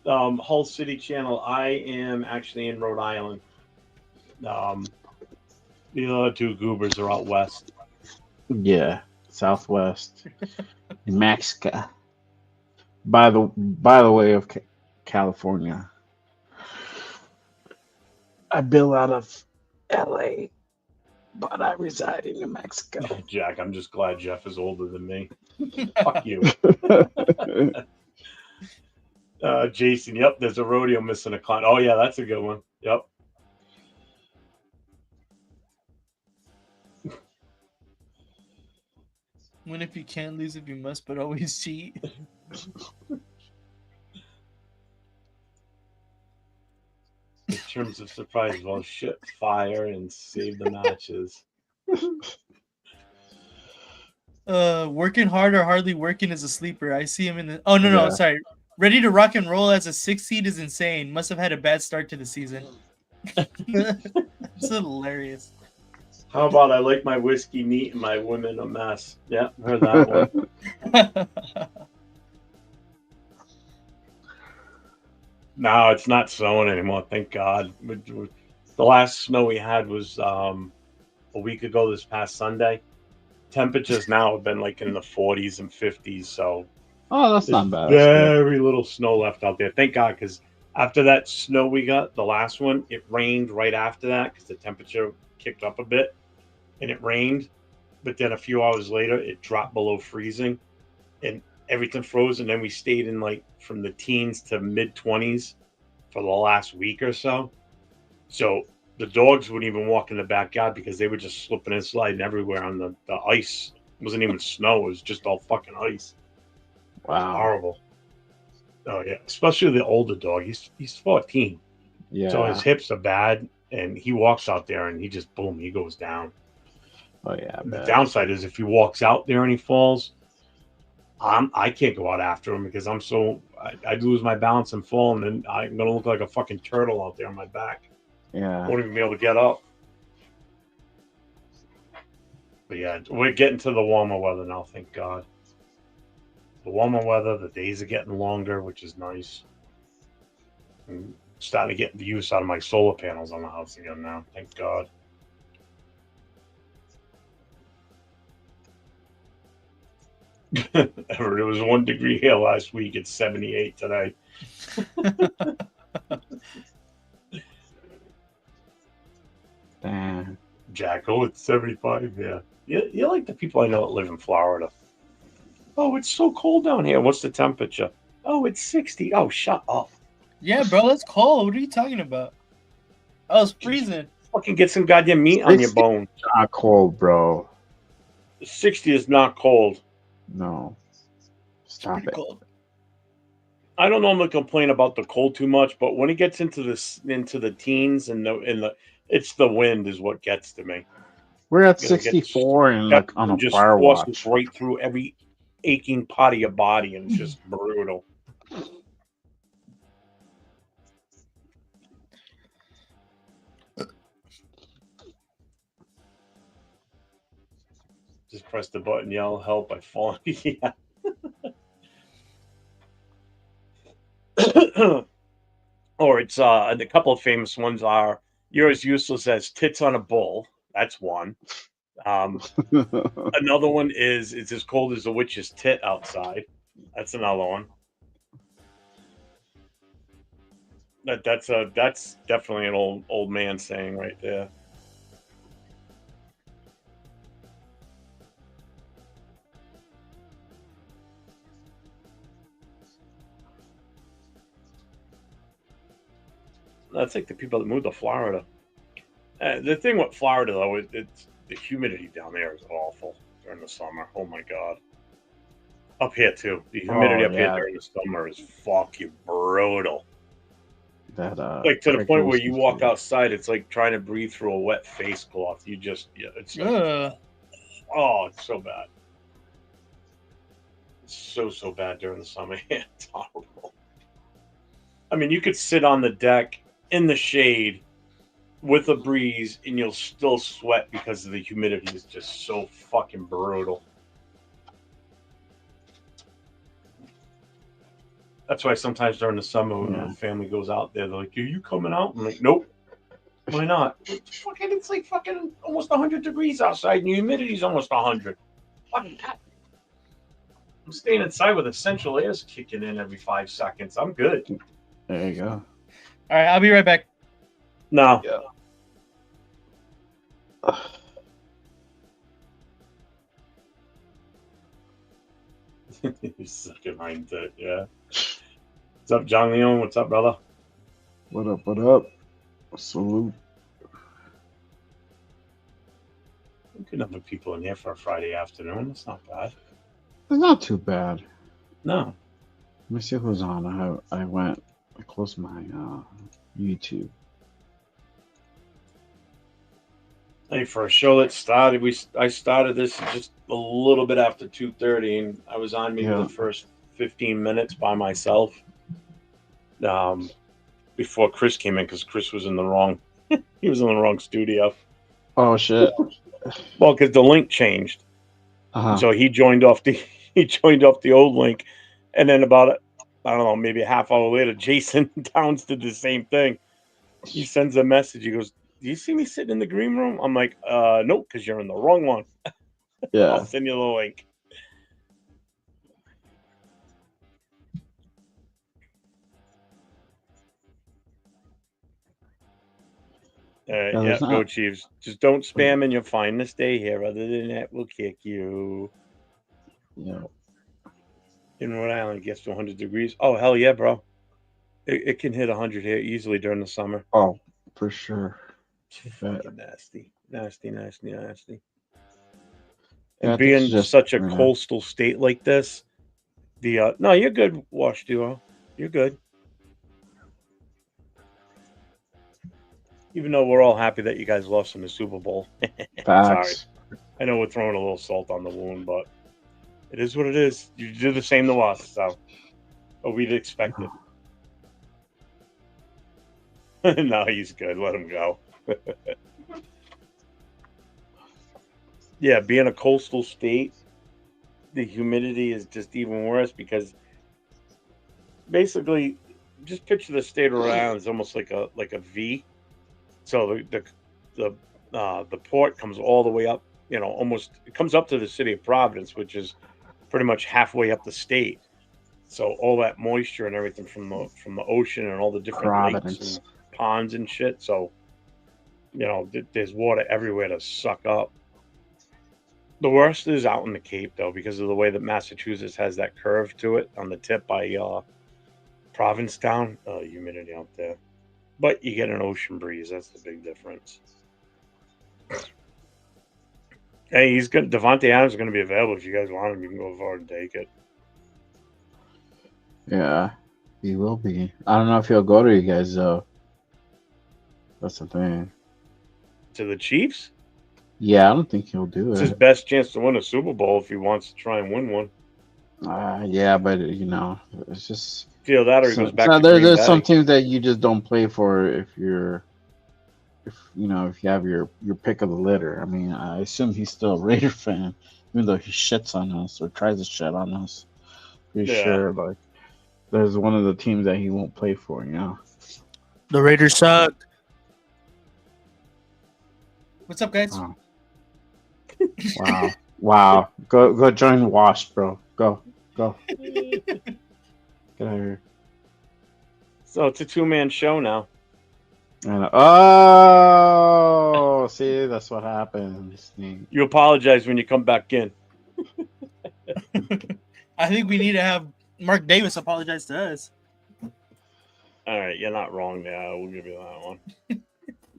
Hull City Channel. I am actually in Rhode Island. The other two goobers are out west. Yeah, Southwest, Mexico. By the way of California, I bill out of LA, but I reside in New Mexico. Jack, I'm just glad Jeff is older than me. Fuck you. Jason, yep, there's a rodeo missing a client. Oh yeah, that's a good one. Yep. Win if you can, lose if you must, but always cheat. In terms of surprise, well, shit, fire and save the matches. Working hard or hardly working is a sleeper. I see him in the. Oh no, Yeah. sorry. Ready to rock and roll as a 6 seed is insane. Must have had a bad start to the season. It's hilarious. How about I like my whiskey neat and my women a mess? Yeah, heard that one. No, it's not snowing anymore. Thank God. The last snow we had was a week ago. This past Sunday. Temperatures now have been like in the 40s and 50s, so Oh, that's there's not bad. That's good. very little snow left out there. Thank God, because after that snow we got, the last one, it rained right after that because the temperature kicked up a bit, and it rained. But then a few hours later, it dropped below freezing, and everything froze. And then we stayed in like from the teens to mid 20s for the last week or so. So the dogs wouldn't even walk in the backyard because they were just slipping and sliding everywhere on the ice. It wasn't even snow; it was just all fucking ice. Wow. Horrible. Oh yeah, especially the older dog. He's 14, Yeah. so his hips are bad, and he walks out there and he just boom, he goes down. Oh yeah. I The bet. downside is if he walks out there and he falls, I can't go out after him because I lose my balance and fall, and then I'm gonna look like a fucking turtle out there on my back. Yeah. Won't even be able to get up. But yeah, we're getting to the warmer weather now, thank God. The warmer weather, the days are getting longer, which is nice. I'm starting to get the use out of my solar panels on the house again now, thank God. It was 1 degree here last week. It's 78 today. Damn. Jacko, it's 75. Yeah. You're like the people I know that live in Florida. Oh, it's so cold down here. What's the temperature? Oh, it's 60. Oh, shut up. Yeah, bro, that's cold. What are you talking about? I was freezing. Fucking get some goddamn meat on your 60? bone. Not cold, bro. 60 is not cold. No. Stop Pretty it. cold. I don't normally complain about the cold too much, but when it gets into the teens and it's the wind is what gets to me. We're at You know, it gets 64 and like on a just fire forces watch. right through every aching part of your body, and it's just brutal. Just press the button, yell help, I fall. Yeah. Or it's a couple of famous ones are you're as useless as tits on a bull. That's one. Another one is it's as cold as a witch's tit outside. That's another one. That's definitely an old man saying right there. That's like the people that moved to Florida. The thing with Florida though, it's the humidity down there is awful during the summer. Oh my god. Up here too. The humidity up here yeah. during the summer is fucking brutal. That Like to the point where Craigslist you is walk good. outside, it's like trying to breathe through a wet face cloth. You just it's like Ugh. oh, it's so bad. It's so bad during the summer. It's horrible. I mean, you could sit on the deck in the shade with a breeze and you'll still sweat because the humidity is just so fucking brutal. That's why sometimes during the summer when the family goes out there, they're like, "Are you coming out?" I'm like, "Nope." Why not? It's like fucking almost 100 degrees outside and the humidity's almost 100. Fucking I'm staying inside with essential airs kicking in every 5 seconds. I'm good. There you go. All right, I'll be right back. No. Yeah. You're sucking mind to yeah. What's up, John Leon? What's up, brother? What up? What up? Salute. Good number of people in here for a Friday afternoon. That's not bad. It's not too bad. No. Let me see who's on. I closed my YouTube. Hey, for a show that started, I started this just a little bit after 2:30, and I was on maybe Yeah. the first 15 minutes by myself. Before Chris came in, because Chris was in the wrong he was in the wrong studio. Oh shit. Well, because the link changed, Uh-huh. so he joined off the he joined off the old link, and then about I don't know, maybe a half hour later, Jason Downs did the same thing. He sends a message. He goes, "Do you see me sitting in the green room?" I'm like, nope, because you're in the wrong one. I'll Yeah. send you the link." Yeah, Yeah, there's go not. Chiefs. Just don't spam and you'll find the stay here. Other than that, we'll kick you. Yeah. In Rhode Island, it gets to 100 degrees. Oh, hell yeah, bro. It can hit 100 here easily during the summer. Oh, for sure. But Fucking nasty. Nasty, nasty, nasty. yeah, And I think it's being just such a coastal state like this, no, you're good, Wash Duo. You're good. Even though we're all happy that you guys lost in the Super Bowl. Sorry. facts. I know we're throwing a little salt on the wound, but it is what it is. You do the same to us, so what we'd expect it. No, he's good. Let him go. Yeah, being a coastal state, the humidity is just even worse because basically, just picture the state of Rhode Island is almost like a V. So the port comes all the way up. Almost it comes up to the city of Providence, which is pretty much halfway up the state. So all that moisture and everything from the ocean and all the different lakes Providence. and ponds and shit. So there's water everywhere to suck up. The worst is out in the Cape though, because of the way that Massachusetts has that curve to it on the tip by Provincetown. Humidity out there, but you get an ocean breeze. That's the big difference. Hey, he's good. Devontae Adams is going to be available if you guys want him. You can go forward and take it. Yeah, he will be. I don't know if he'll go to you guys though. That's the thing. To the Chiefs, Yeah, I don't think he'll do it's his it. best chance to win a Super Bowl if he wants to try and win one. Yeah, but it's just Feel that, or he goes back so to Green there's some Bay. teams that you just don't play for if if you have your pick of the litter. I mean, I assume he's still a Raider fan, even though he shits on us or tries to shit on us. Pretty Yeah. sure, like, there's one of the teams that he won't play for. The Raiders suck. What's up, guys? Wow. Wow. Go join Wash, bro. Go. Get out of here. So it's a 2-man show now. And oh, see, that's what happens. You apologize when you come back in. I think we need to have Mark Davis apologize to us. All right, you're not wrong there. We'll give you that one.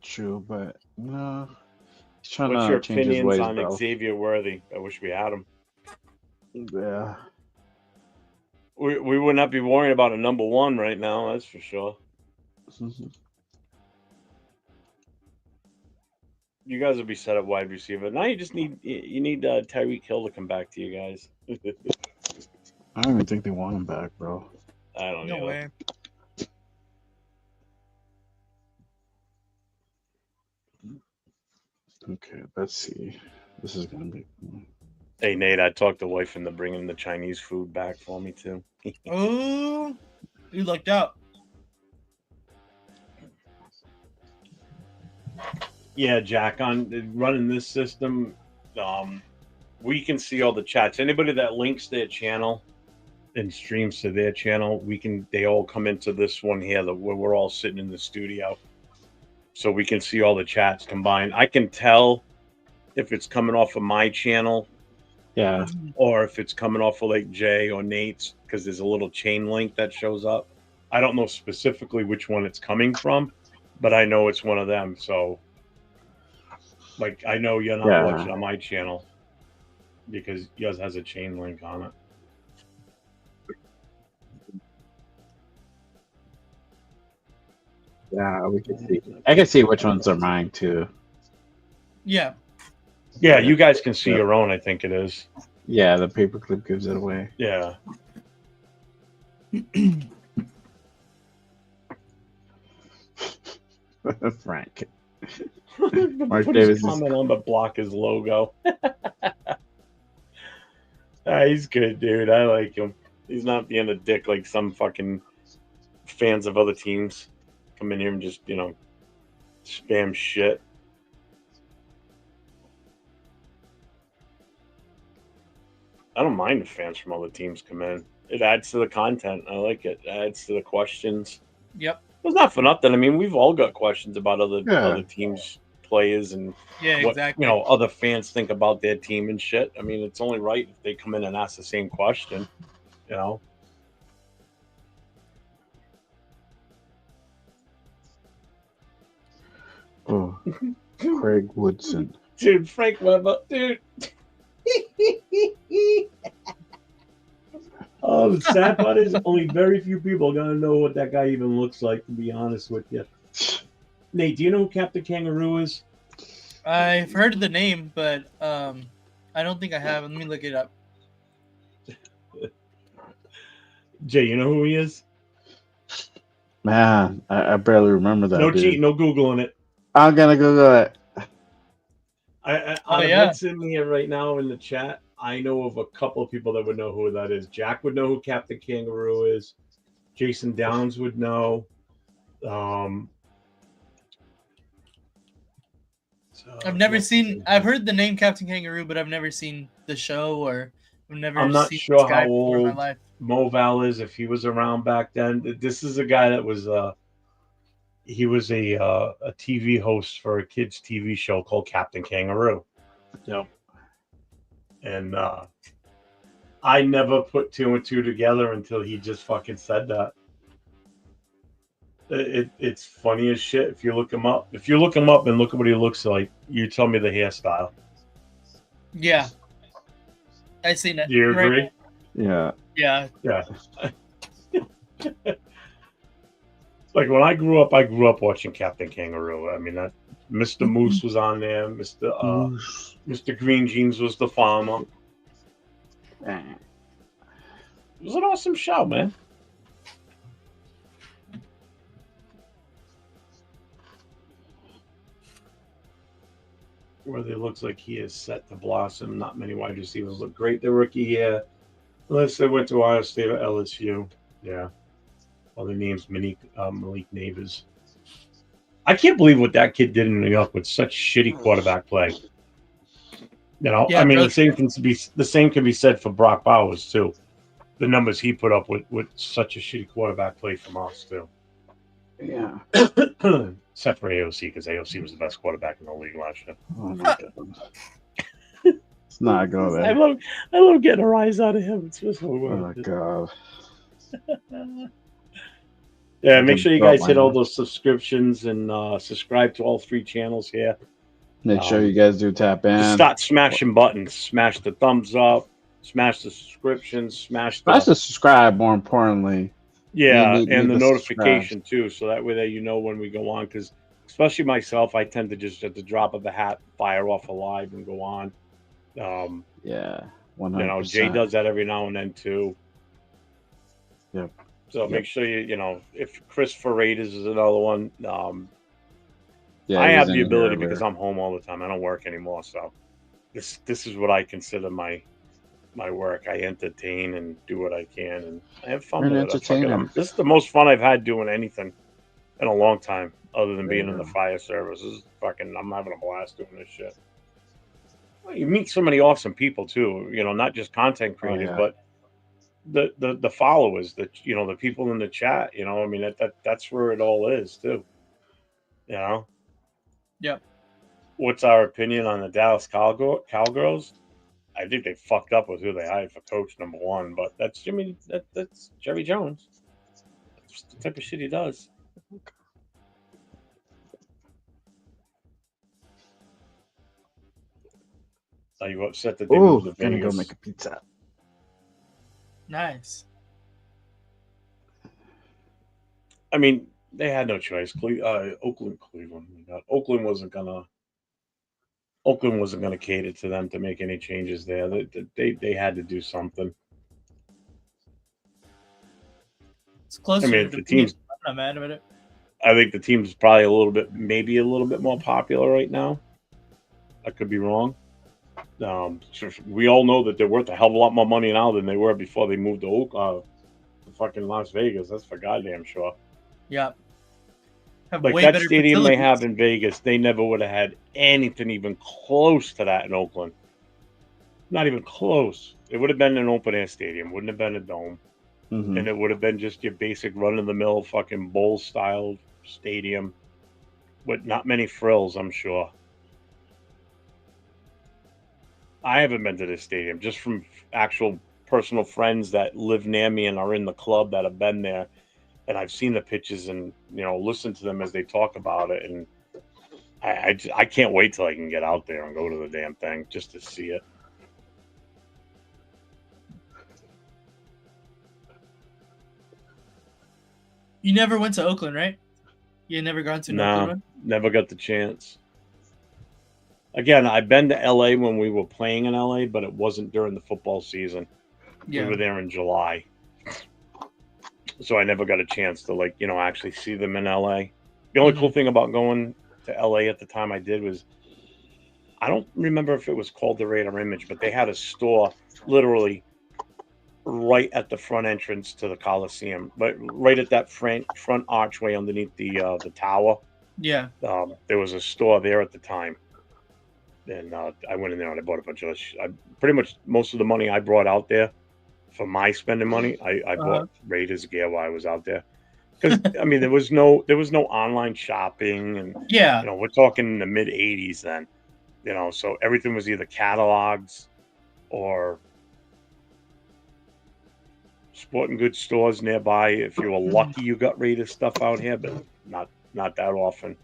True, but no, he's trying What's to your change his opinions ways, on bro. Xavier Worthy? I wish we had him. Yeah. We would not be worrying about a number one right now. That's for sure. You guys will be set up wide receiver. Now you just need Tyreek Hill to come back to you guys. I don't even think they want him back, bro. I don't know. No way. Okay, let's see. This is gonna be. Hey Nate, I talked to wife into bringing the Chinese food back for me too. Oh, you lucked out. Yeah, Jack, on running this system, we can see all the chats. Anybody that links their channel and streams to their channel, they all come into this one here where we're all sitting in the studio. So we can see all the chats combined. I can tell if it's coming off of my channel, Yeah. or if it's coming off of like Jay or Nate's, because there's a little chain link that shows up. I don't know specifically which one it's coming from, but I know it's one of them. So, like, I know you're not watching on my channel because yours has a chain link on it. Yeah, we can see. I can see which ones are mine too. Yeah. Yeah, you guys can see your own. I think it is. Yeah, the paperclip gives it away. Yeah. Frank. Mark Put Davis his comment on, but block his logo. He's good, dude. I like him. He's not being a dick like some fucking fans of other teams come in here and just, spam shit. I don't mind if fans from other teams come in. It adds to the content. I like it. It adds to the questions. Yep. It's not for nothing. I mean, we've all got questions about other Yeah. teams' players and Yeah, what exactly. other fans think about their team and shit. I mean, it's only right if they come in and ask the same question. Oh, Craig Woodson. Dude, Frank Weber, dude. Oh, the sad part is only very few people are gonna know what that guy even looks like. To be honest with you, Nate, do you know who Captain Kangaroo is? I've heard the name, but I don't think I have. Let me look it up. Jay, you know who he is? Man, I barely remember that. No dude. cheating, no Googling it. I'm gonna Google it. What's in here right now in the chat, I know of a couple of people that would know who that is. Jack would know who Captain Kangaroo is. Jason Downs would know. I've never seen. I've heard the name Captain Kangaroo, but I've never seen the show or I've never. I'm not seen sure this guy how before in my old life. Moval is, if he was around back then. This is a guy that was he was a TV host for a kids TV show called Captain Kangaroo. Yep. And I never put two and two together until he just fucking said that. It's funny as shit if you look him up. If you look him up and look at what he looks like, you tell me the hairstyle. Yeah. I seen it. Do you agree? Right? Yeah. Yeah. Yeah. Like when I grew up watching Captain Kangaroo. I mean, that Mr. Moose was on there. Mr. Green Jeans was the farmer. It was an awesome show, man. Whether it looks like he is set to blossom. Not many wide receivers look great their rookie year, unless they went to Ohio State or LSU. Yeah. Well, their name's Malik Neighbors. I can't believe what that kid did in New York with such shitty quarterback play. Yeah, I mean, the same can be said for Brock Bowers too. The numbers he put up with such a shitty quarterback play from us too. Yeah. Except for AOC, because AOC was the best quarterback in the league last year. Oh my god. It's not go there. I love getting a rise out of him. It's just so oh my god. Yeah, make sure you guys hit all those subscriptions and subscribe to all 3 channels here. Make sure you guys do tap in. Just start smashing buttons. Smash the thumbs up. Smash the subscriptions. Smash the subscribe. More importantly. Yeah, and the notification too, so that way that you know when we go on. Because especially myself, I tend to just at the drop of a hat fire off a live and go on. Yeah, 100%. Jay does that every now and then too. Yep. So make sure if Christopher Raiders is another one. Yeah, I have the ability because I'm home all the time. I don't work anymore, so this is what I consider my work. I entertain and do what I can, and I have fun with it. This is the most fun I've had doing anything in a long time, other than being in the fire service. I'm having a blast doing this shit. Well, you meet so many awesome people too. Not just content creators, but the followers, the people in the chat. I mean that's where it all is too. Yep. What's our opinion on the Dallas Cowgirls? I think they fucked up with who they hired for coach number 1, but that's that's Jerry Jones. That's the type of shit he does. Are you upset that they moved the Vegas? Gonna go make a pizza. Nice. I mean, they had no choice. Oakland, Cleveland. Oakland wasn't gonna. Oakland wasn't going to cater to them to make any changes there. They had to do something. It's closer I mean, to if the the team's, I'm not mad about it. I think the team's probably maybe a little bit more popular right now. I could be wrong. So we all know that they're worth a hell of a lot more money now than they were before they moved to fucking Las Vegas. That's for goddamn sure. Yeah. Have Like way that better stadium they facilities. have in Vegas, they never would have had anything even close to that in Oakland. Not even close. It would have been an open air stadium, wouldn't have been a dome. Mhm. And it would have been just your basic run of the mill fucking bowl style stadium with not many frills, I'm sure. I haven't been to this stadium, just from actual personal friends that live near me and are in the club that have been there, and I've seen the pictures and listened to them as they talk about it, and I can't wait till I can get out there and go to the damn thing just to see it. You never went to Oakland, right? You never gone to an Oakland No, one? never got the chance. Again, I've been to LA when we were playing in LA, but it wasn't during the football season. Yeah. We were there in July. So I never got a chance to actually see them in LA. The only cool thing about going to LA at the time I did was, I don't remember if it was called the Raider Image, but they had a store literally right at the front entrance to the Coliseum, but right at that front archway underneath the tower. Yeah. There was a store there at the time. And I went in there and I bought a bunch of pretty much most of the money I brought out there for my spending money, I bought Raiders gear while I was out there. Because I mean, there was no online shopping, and Yeah. we're talking in the mid '80s then. So everything was either catalogs or sporting goods stores nearby. If you were lucky, you got Raiders stuff out here, but not that often.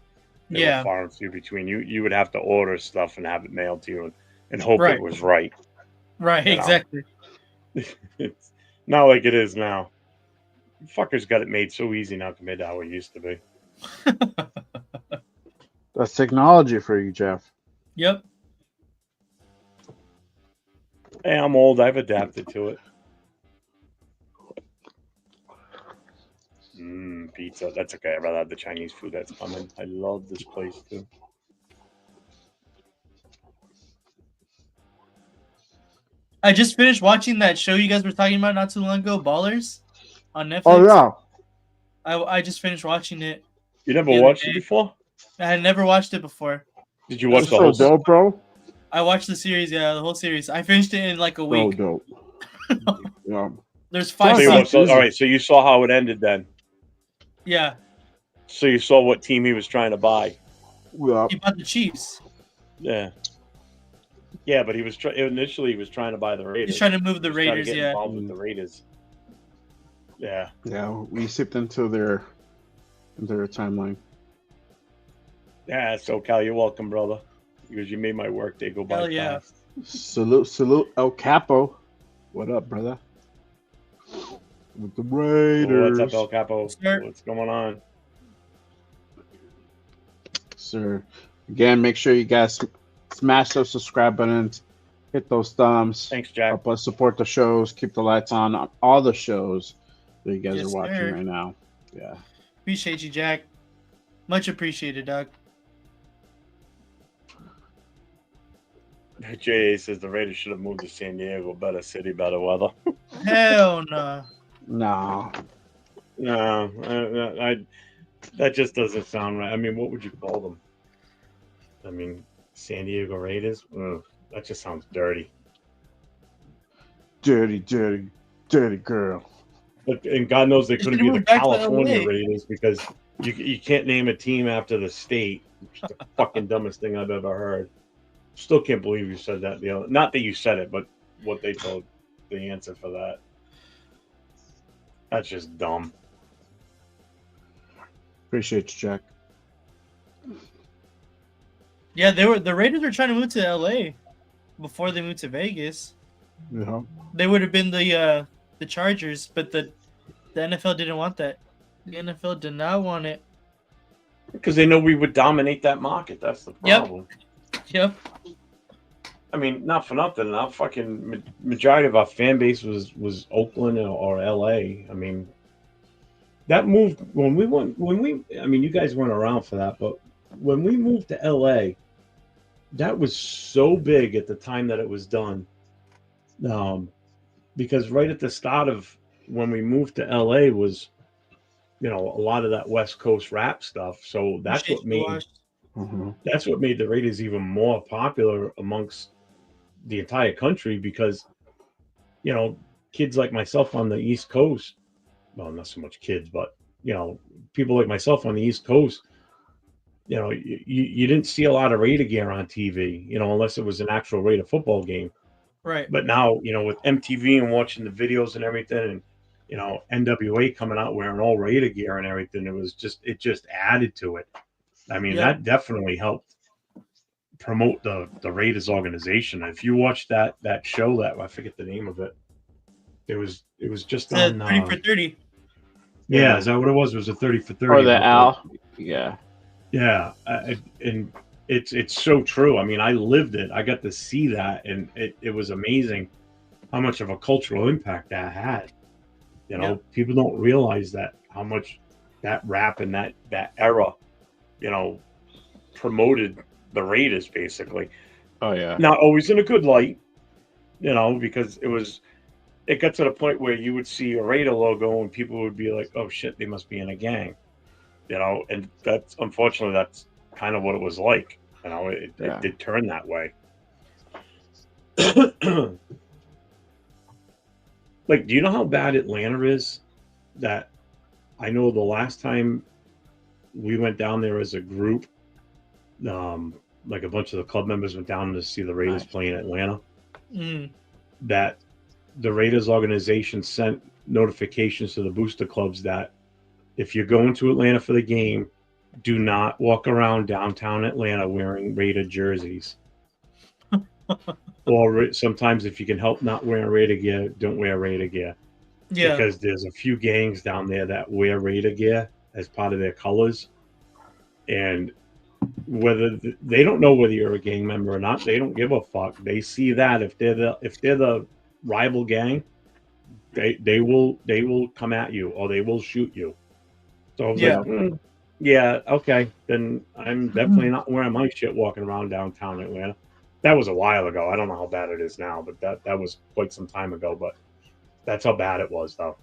They were far and few between. You would have to order stuff and have it mailed to you and hope it was right. Right, exactly. It's not like it is now. Fuckers got it made so easy now compared to how it used to be. That's technology for you, Jeff. Yep. Hey, I'm old. I've adapted to it. Pizza. That's okay. I'd rather have the Chinese food that's coming. I love this place too. I just finished watching that show you guys were talking about not too long ago, Ballers, on Netflix. Oh yeah. I just finished watching it. You never watched it before? I had never watched it before. Did you watch It's the whole? So dope, bro. I watched the series, the whole series. I finished it in like a week. So dope. Yeah. There's 5 seasons. All right, so you saw how it ended then. Yeah. So you saw what team he was trying to buy. Yeah. He bought the Chiefs. Yeah. Yeah, but he was initially he was trying to buy the Raiders. He's trying to move the Raiders. Trying to get involved with the Raiders. Yeah. Yeah, we sipped into their timeline. Yeah, so Cal, you're welcome, brother. Because you made my workday go by fast. Salute El Capo. What up, brother? With the Raiders. What's up, El Capo? What's going on? Sir. Again, make sure you guys smash those subscribe buttons, hit those thumbs. Thanks, Jack. Help us support the shows, keep the lights on all the shows that you guys are watching right now. Yeah. Appreciate you, Jack. Much appreciated, Doug. JA says the Raiders should have moved to San Diego. Better city, better weather. Hell no. No. No. That just doesn't sound right. I mean, what would you call them? I mean, San Diego Raiders? That just sounds dirty. Dirty girl. And God knows they couldn't be the California Raiders because you can't name a team after the state. It's the fucking dumbest thing I've ever heard. Still can't believe you said that. Not that you said it, but what they told the answer for that. That's just dumb. Appreciate you, Jack. Yeah, the Raiders were trying to move to LA before they moved to Vegas. Yeah. They would have been the Chargers, but the NFL didn't want that. The NFL did not want it. Because they know we would dominate that market. That's the problem. Yep. Yep. I mean, not for nothing. Our fucking majority of our fan base was Oakland or L.A. I mean, that moved when we went when we. I mean, you guys weren't around for that, but when we moved to L.A., that was so big at the time that it was done. Um, because right at the start of when we moved to LA was, a lot of that West Coast rap stuff. So Shit you watched. that's what made the Raiders even more popular amongst the entire country because, kids like myself on the East Coast, well, not so much kids, but people like myself on the East Coast, you didn't see a lot of Raider gear on TV, unless it was an actual Raider football game. Right. But now, with MTV and watching the videos and everything, and NWA coming out wearing all Raider gear and everything, it just added to it. I mean, Yep. that definitely helped promote the Raiders organization. If you watch that show, that I forget the name of it, it was just It's on. 30 for 30. Yeah, is that what it was? It was a 30 for 30. Or the Al. Yeah. Yeah, and it's so true. I mean, I lived it. I got to see that, and it was amazing how much of a cultural impact that had. People don't realize that how much that rap and that era, promoted the Raiders basically. Oh yeah. Not always in a good light, because it got to the point where you would see a Raider logo and people would be like, "Oh shit, they must be in a gang," and that's unfortunately that's kind of what it was like. It did turn that way. Like, do you know how bad Atlanta is? That I know the last time we went down there as a group, like a bunch of the club members went down to see the Raiders play in Atlanta. Mm. That the Raiders organization sent notifications to the booster clubs that if you're going to Atlanta for the game, do not walk around downtown Atlanta wearing Raider jerseys. Or sometimes if you can help not wearing Raider gear, don't wear Raider gear. Yeah. Because there's a few gangs down there that wear Raider gear as part of their colors. And whether they don't know whether you're a gang member or not, they don't give a fuck. They see that if they're the rival gang, they will come at you or they will shoot you. So I was like, yeah, okay, then I'm definitely not wearing my shit walking around downtown Atlanta. That was a while ago. I don't know how bad it is now, but that was quite some time ago. But that's how bad it was, though.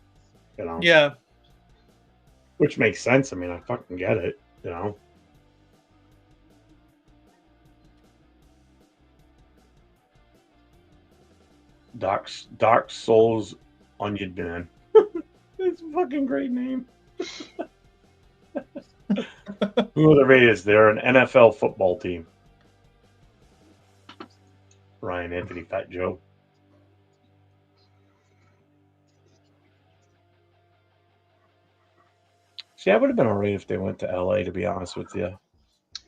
Yeah. Which makes sense. I mean, I fucking get it. Dark Souls Onion Man. It's a fucking great name. Who are the Raiders? They're an NFL football team. Ryan Anthony, Fat Joe. See, I would have been alright if they went to LA, to be honest with you.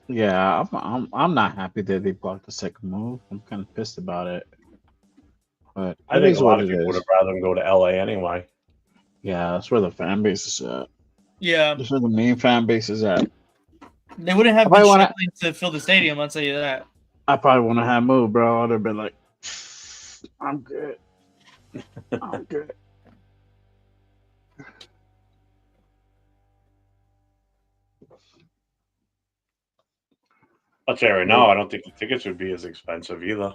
Yeah, I'm not happy that they blocked the second move. I'm kind of pissed about it. But I think a lot of people would have rather them go to LA anyway. Yeah, that's where the fan base is at. Yeah. That's where the main fan base is at. They wouldn't have been struggling to fill the stadium, I'll tell you that. I probably wouldn't have moved, bro. I'd have been like, I'm good. I'm good. I'll tell you right now, I don't think the tickets would be as expensive either.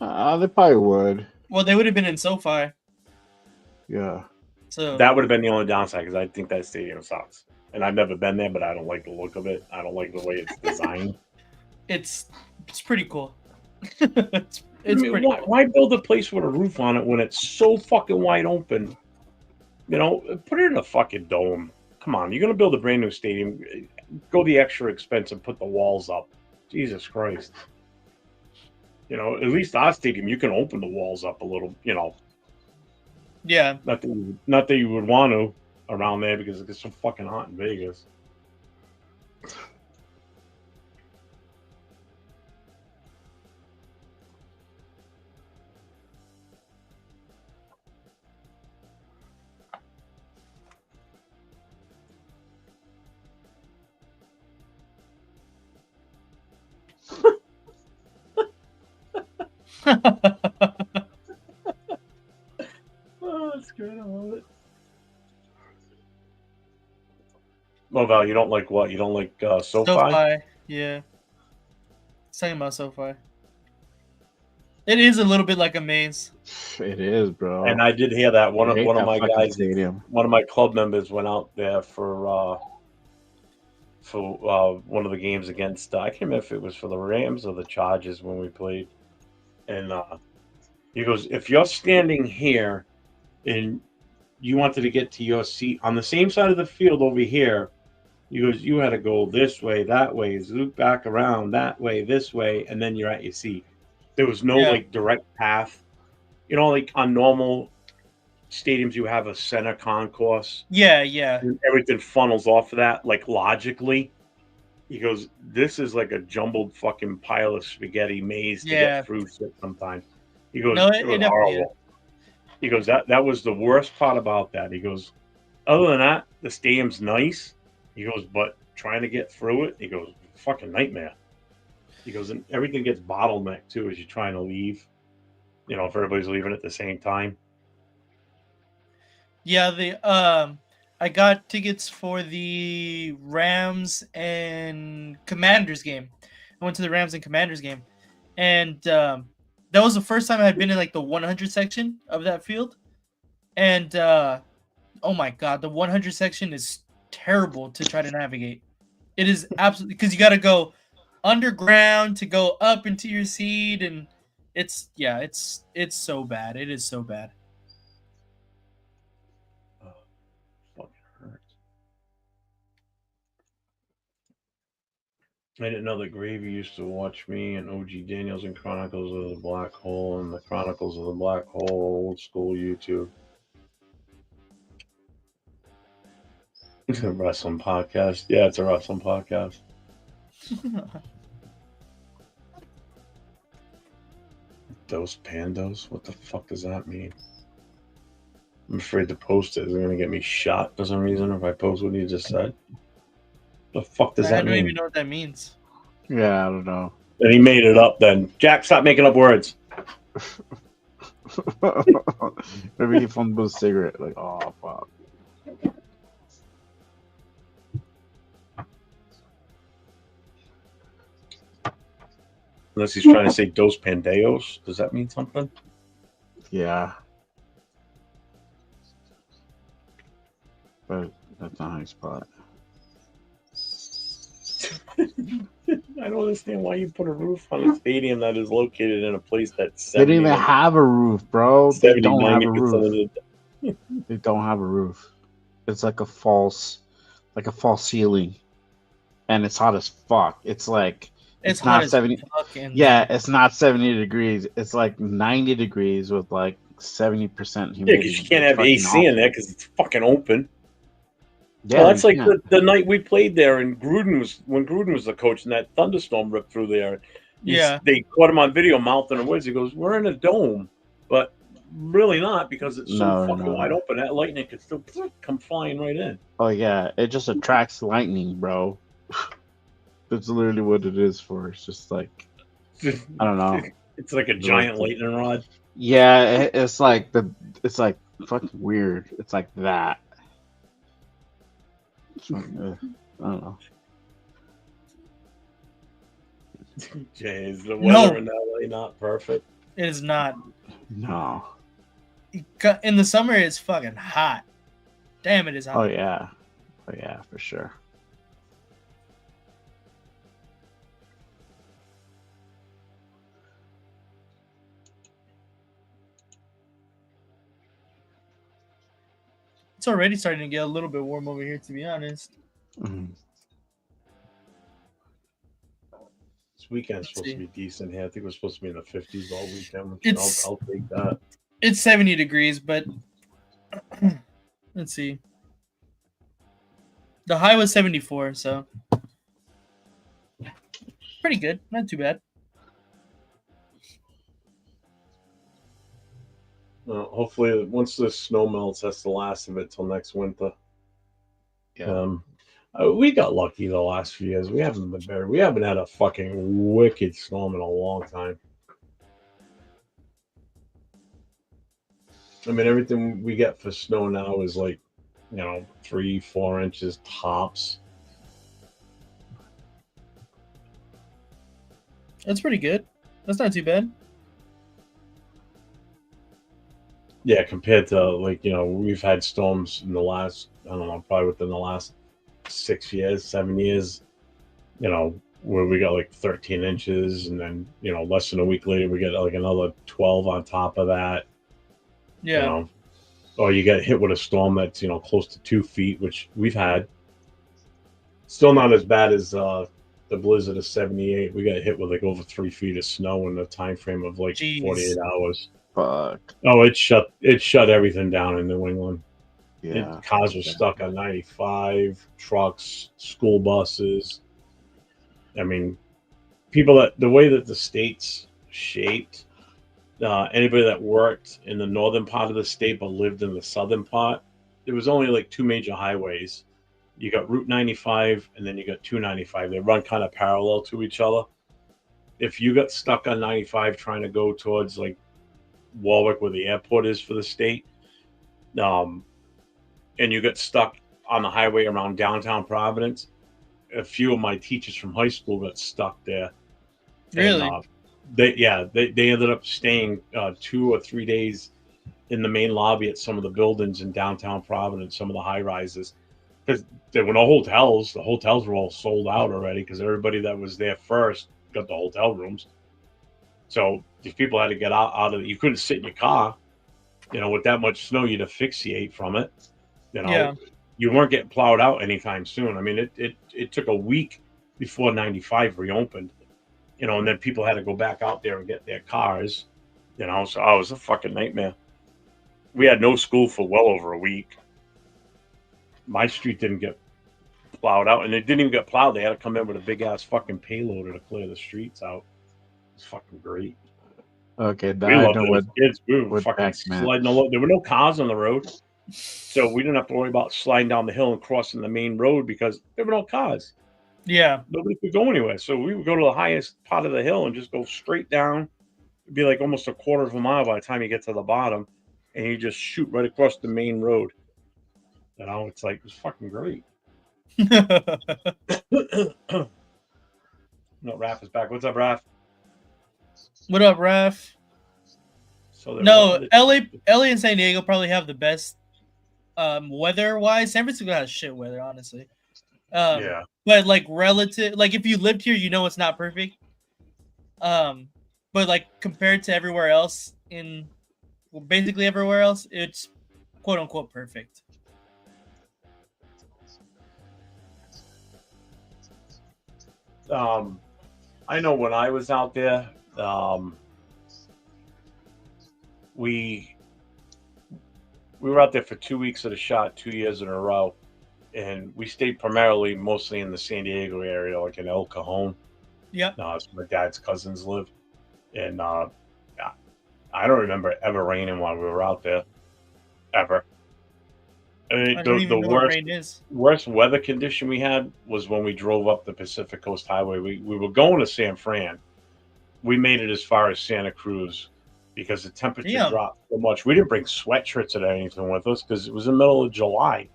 They probably would. Well, they would have been in SoFi. Yeah. So that would have been the only downside because I think that stadium sucks. And I've never been there, but I don't like the look of it. I don't like the way it's designed. It's pretty cool. it's pretty cool. Why build a place with a roof on it when it's so fucking wide open? Put it in a fucking dome. Come on, you're gonna build a brand new stadium. Go the extra expense and put the walls up. Jesus Christ. At least our stadium, you can open the walls up a little, Yeah. Not that you would want to around there because it gets so fucking hot in Vegas. Oh, that's good. I love it. Well, Val, you don't like what? You don't like SoFi? SoFi, yeah. He's talking about SoFi. It is a little bit like a maze. It is, bro. And I did hear that I one hate of that my fucking guys, stadium. one of my club members went out there for one of the games against I can't remember if it was for the Rams or the Chargers when we played, and he goes, if you're standing here and you wanted to get to your seat on the same side of the field over here, he goes, you had to go this way, that way, loop back around that way, this way, and then you're at your seat. There was no Yeah. like direct path. You know, like on normal stadiums, you have a center concourse. Yeah, yeah. And everything funnels off of that, like logically. He goes, this is like a jumbled fucking pile of spaghetti maze to Yeah. get through shit sometimes. He goes, No, it it was definitely is. horrible. He goes, that was the worst part about that. He goes, other than that, the stadium's nice. He goes, but trying to get through it, he goes, fucking nightmare. He goes, and everything gets bottlenecked too as you're trying to leave. You know, if everybody's leaving at the same time. Yeah, I got tickets for the Rams and Commanders game. I went to the Rams and Commanders game, and that was the first time I had been in like the 100 section of that field. And oh my god, the 100 section is terrible to try to navigate. It is absolutely because you got to go underground to go up into your seat, and it's so bad. It is so bad. Fucking hurts. I didn't know that Gravy used to watch me and OG Daniels and Chronicles of the Black Hole and the Chronicles of the Black Hole old school YouTube. It's a wrestling podcast. Yeah, it's a wrestling podcast. Dos Pandos? What the fuck does that mean? I'm afraid to post it. It's going to get me shot for some reason if I post what you just said. The fuck does I that don't mean? even know what that means. Yeah, I don't know. And he made it up then. Jack, stop making up words. Maybe he fumbled a cigarette. Like, oh fuck. Unless he's trying to say Dos Pandeos. Does that mean something? Yeah. But that's not how you spell it. I don't understand why you put a roof on a stadium that is located in a place that's They don't even have a roof, bro. They don't have a 90% roof. of the They don't have a roof. It's like a false ceiling, and it's hot as fuck. It's like It's not hot as 70. fuck. And Yeah, it's not 70 degrees. It's like 90 degrees with like 70% Yeah, humidity. because you can't It's have fucking AC in there awful. because it's fucking open. Yeah, Well, that's you like can't. the night we played there, and when Gruden was the coach, and that thunderstorm ripped through there. yeah, They caught him on video mouthing the words. He goes, "We're in a dome," but really not because it's so No, fucking no. wide open. That lightning could still come flying right in. Oh yeah, it just attracts lightning, bro. That's literally what it is for. It's just like I don't know. It's like a giant lightning rod. Yeah, it's like fucking weird. It's like that. It's fucking, I don't know. Jay, is the No. weather in LA not perfect? it is not. No. In the summer, it's fucking hot. Damn, it is hot. Oh yeah. Oh yeah, for sure. It's already starting to get a little bit warm over here, to be honest. Mhm. This weekend's Let's supposed see. to be decent here. I think we're supposed to be in the 50s all weekend. Which It's- I'll take that. It's 70 degrees, but let's see. The high was 74, so pretty good. Not too bad. Hopefully, once the snow melts, that's the last of it till next winter. Yeah. We got lucky the last few years. We haven't been very. We haven't had a fucking wicked storm in a long time. I mean, everything we get for snow now is like, 3, 4 inches tops. That's pretty good. That's not too bad. Yeah, compared to like, we've had storms in the last, I don't know, probably within the last 6 years, 7 years, where we got like 13 inches, and then, less than a week later, we get like another 12 on top of that, you Yeah. know, or you get hit with a storm that's, close to 2 feet, which we've had. Still not as bad as the blizzard of '78. We got hit with like over 3 feet of snow in a time frame of like Jeez. 48 hours. Fuck. Oh, it shut everything down in New England. Yeah. Cars were stuck on 95, trucks, school buses. I mean, people that the way that the state's shaped, anybody that worked in the northern part of the state but lived in the southern part, there was only like two major highways. You got Route 95 and then you got 295. They run kind of parallel to each other. If you got stuck on 95 trying to go towards like Warwick, where the airport is for the state, um, and you got stuck on the highway around downtown Providence, a few of my teachers from high school got stuck there. And Really? they ended up staying 2 or 3 days in the main lobby at some of the buildings in downtown Providence, some of the high rises, because there were no hotels. The hotels were all sold out already because everybody that was there first got the hotel rooms. So these people had to get out of it. You couldn't sit in your car, with that much snow, you'd asphyxiate from it. You Yeah. know, you weren't getting plowed out anytime soon. I mean, it took a week before 95 reopened, and then people had to go back out there and get their cars, so it was a fucking nightmare. We had no school for well over a week. My street didn't get plowed out, and it didn't even get plowed. They had to come in with a big ass fucking payloader to clear the streets out. It's fucking great. Okay, We now I loved know it as kids. We were what fucking Dak meant. sliding all over. There were no cars on the road, so we didn't have to worry about sliding down the hill and crossing the main road because there were no cars. Yeah. Nobody could go anywhere. So we would go to the highest part of the hill and just go straight down. It'd be like almost a quarter of a mile by the time you get to the bottom, and you just shoot right across the main road. It's like, it was fucking great. No, Raph is back. What's up, Raph? What up, Raph? So No, LA and San Diego probably have the best weather wise. San Francisco has shit weather, honestly. Yeah. But like relative, like if you lived here, you know it's not perfect. But like compared to everywhere else basically everywhere else, it's quote unquote perfect. I know when I was out there, we were out there for 2 weeks at a shot, 2 years in a row, and we stayed primarily mostly in the San Diego area, like in El Cajon. Yep. That's where my dad's cousins live, and I don't remember ever raining while we were out there, ever. I mean, I don't the even know what rain is. worst weather condition we had was when we drove up the Pacific Coast Highway. We were going to San Fran. We made it as far as Santa Cruz because the temperature Damn. dropped so much. We didn't bring sweatshirts or anything with us because it was the middle of July.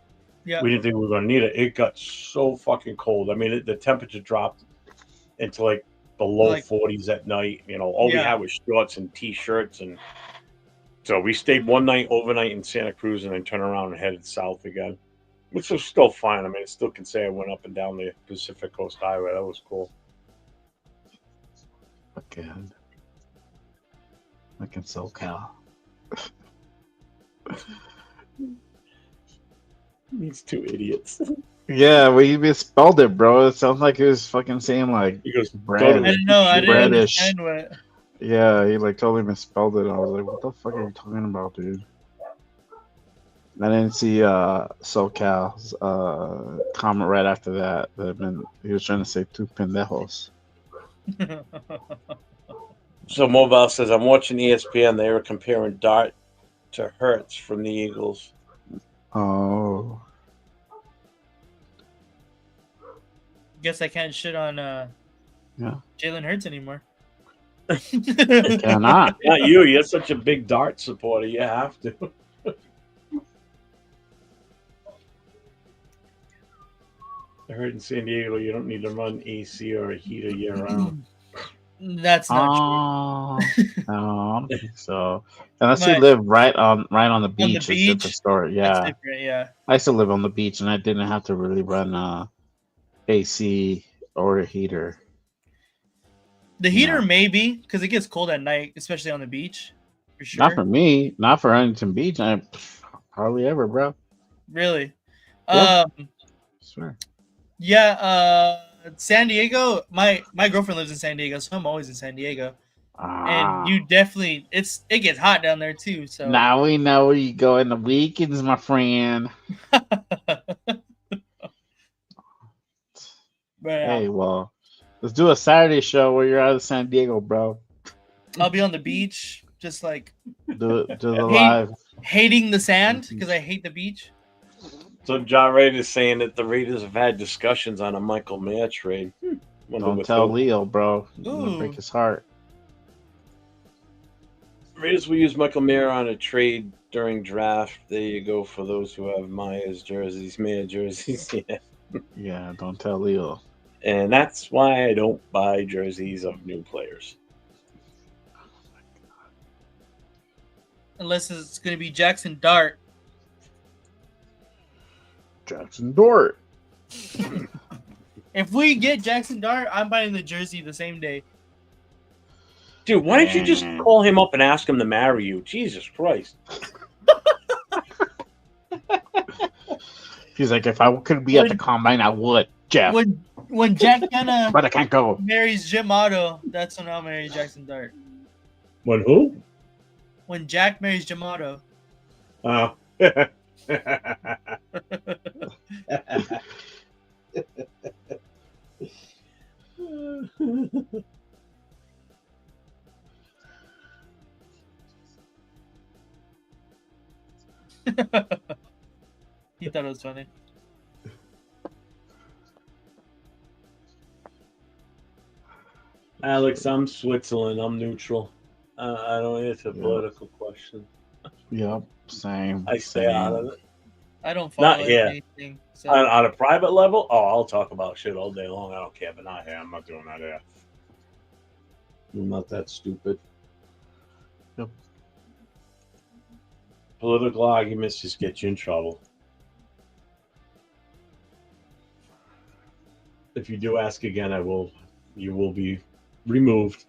Yeah. We didn't think we were going to need it. It got so fucking cold. I mean, the temperature dropped into like the low 40s at night. All we had was shorts and t-shirts, and so we stayed one night overnight in Santa Cruz and then turned around and headed south again, which was still fine. I mean, I still can say I went up and down the Pacific Coast Highway. That was cool. Fucking SoCal. These two idiots. Yeah, well, you misspelled it, bro. It sounds like he was fucking saying like He goes, bread. I didn't know. I didn't Breadish. understand what. Yeah, he like totally misspelled it. I was like, what the fuck are you talking about, dude? I didn't see SoCal's comment right after that. He was trying to say two pendejos. So Mobile says, I'm watching ESPN. They were comparing Dart to Hertz from the Eagles. Oh. Guess I can't shit on Yeah. Jalen Hurts anymore. They cannot. Not you. You're such a big Dart supporter. You have to. I heard in San Diego you don't need to run AC or a heater year round. That's not true. No, I don't think so. Unless you My- live right on the the beach, it's different beach? story. That's Yeah, different, yeah. I used to live on the beach, and I didn't have to really run AC or a heater. The You heater know, maybe, because it gets cold at night, especially on the beach, for not sure. for me, not for Huntington Beach. I hardly ever, bro. Really. Yeah. Um, Swear. yeah, San Diego, my girlfriend lives in San Diego, so I'm always in San Diego. And Ah, you definitely it gets hot down there too, so now we know where you go in the weekends, my friend. but Hey, well, let's do a Saturday show where you're out of San Diego, bro. I'll be on the beach, just like Do the Hey. live. hating the sand because I hate the beach. So John Rader is saying that the Raiders have had discussions on a Michael Mayer trade. Wonder Don't with tell who. Leo, bro. You're gonna Ooh. break his heart. Raiders will use Michael Mayer on a trade during draft. There you go for those who have Myers jerseys, Mayer jerseys. Yeah. Yeah, don't tell Leo. And that's why I don't buy jerseys of new players. Unless it's going to be Jackson Dart. Jackson Dort. If we get Jackson Dart, I'm buying the jersey the same day. Dude, why don't you just call him up and ask him to marry you? Jesus Christ. He's like, if I could be at the combine, I would, Jeff. When Jack Hanna But I can't go. marries Jim Otto, that's when I'll marry Jackson Dart. When who? When Jack marries Jim Otto. Oh. He thought it was funny. Alex, I'm Switzerland. I'm neutral. I don't answer political questions. Yep, same. I stay out of it. I don't follow Not here. anything. So. On a private level, oh, I'll talk about shit all day long. I don't care, but not here. I'm not doing that here. I'm not that stupid. Yep. Political arguments just get you in trouble. If you do ask again, you will be removed.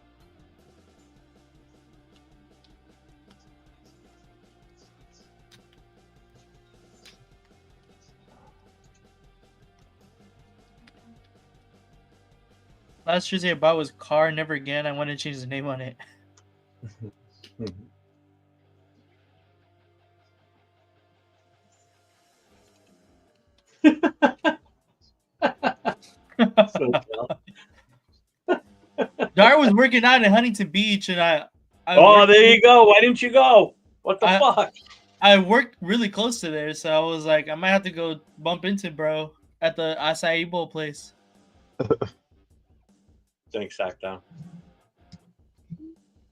Last jersey I bought was Car Never Again. I want to change the name on it. Dar was working out in Huntington Beach, and I there you go. Why didn't you go? What the fuck? I worked really close to there, so I was like, I might have to go bump into bro at the acai bowl place. Thanks, Sackdown.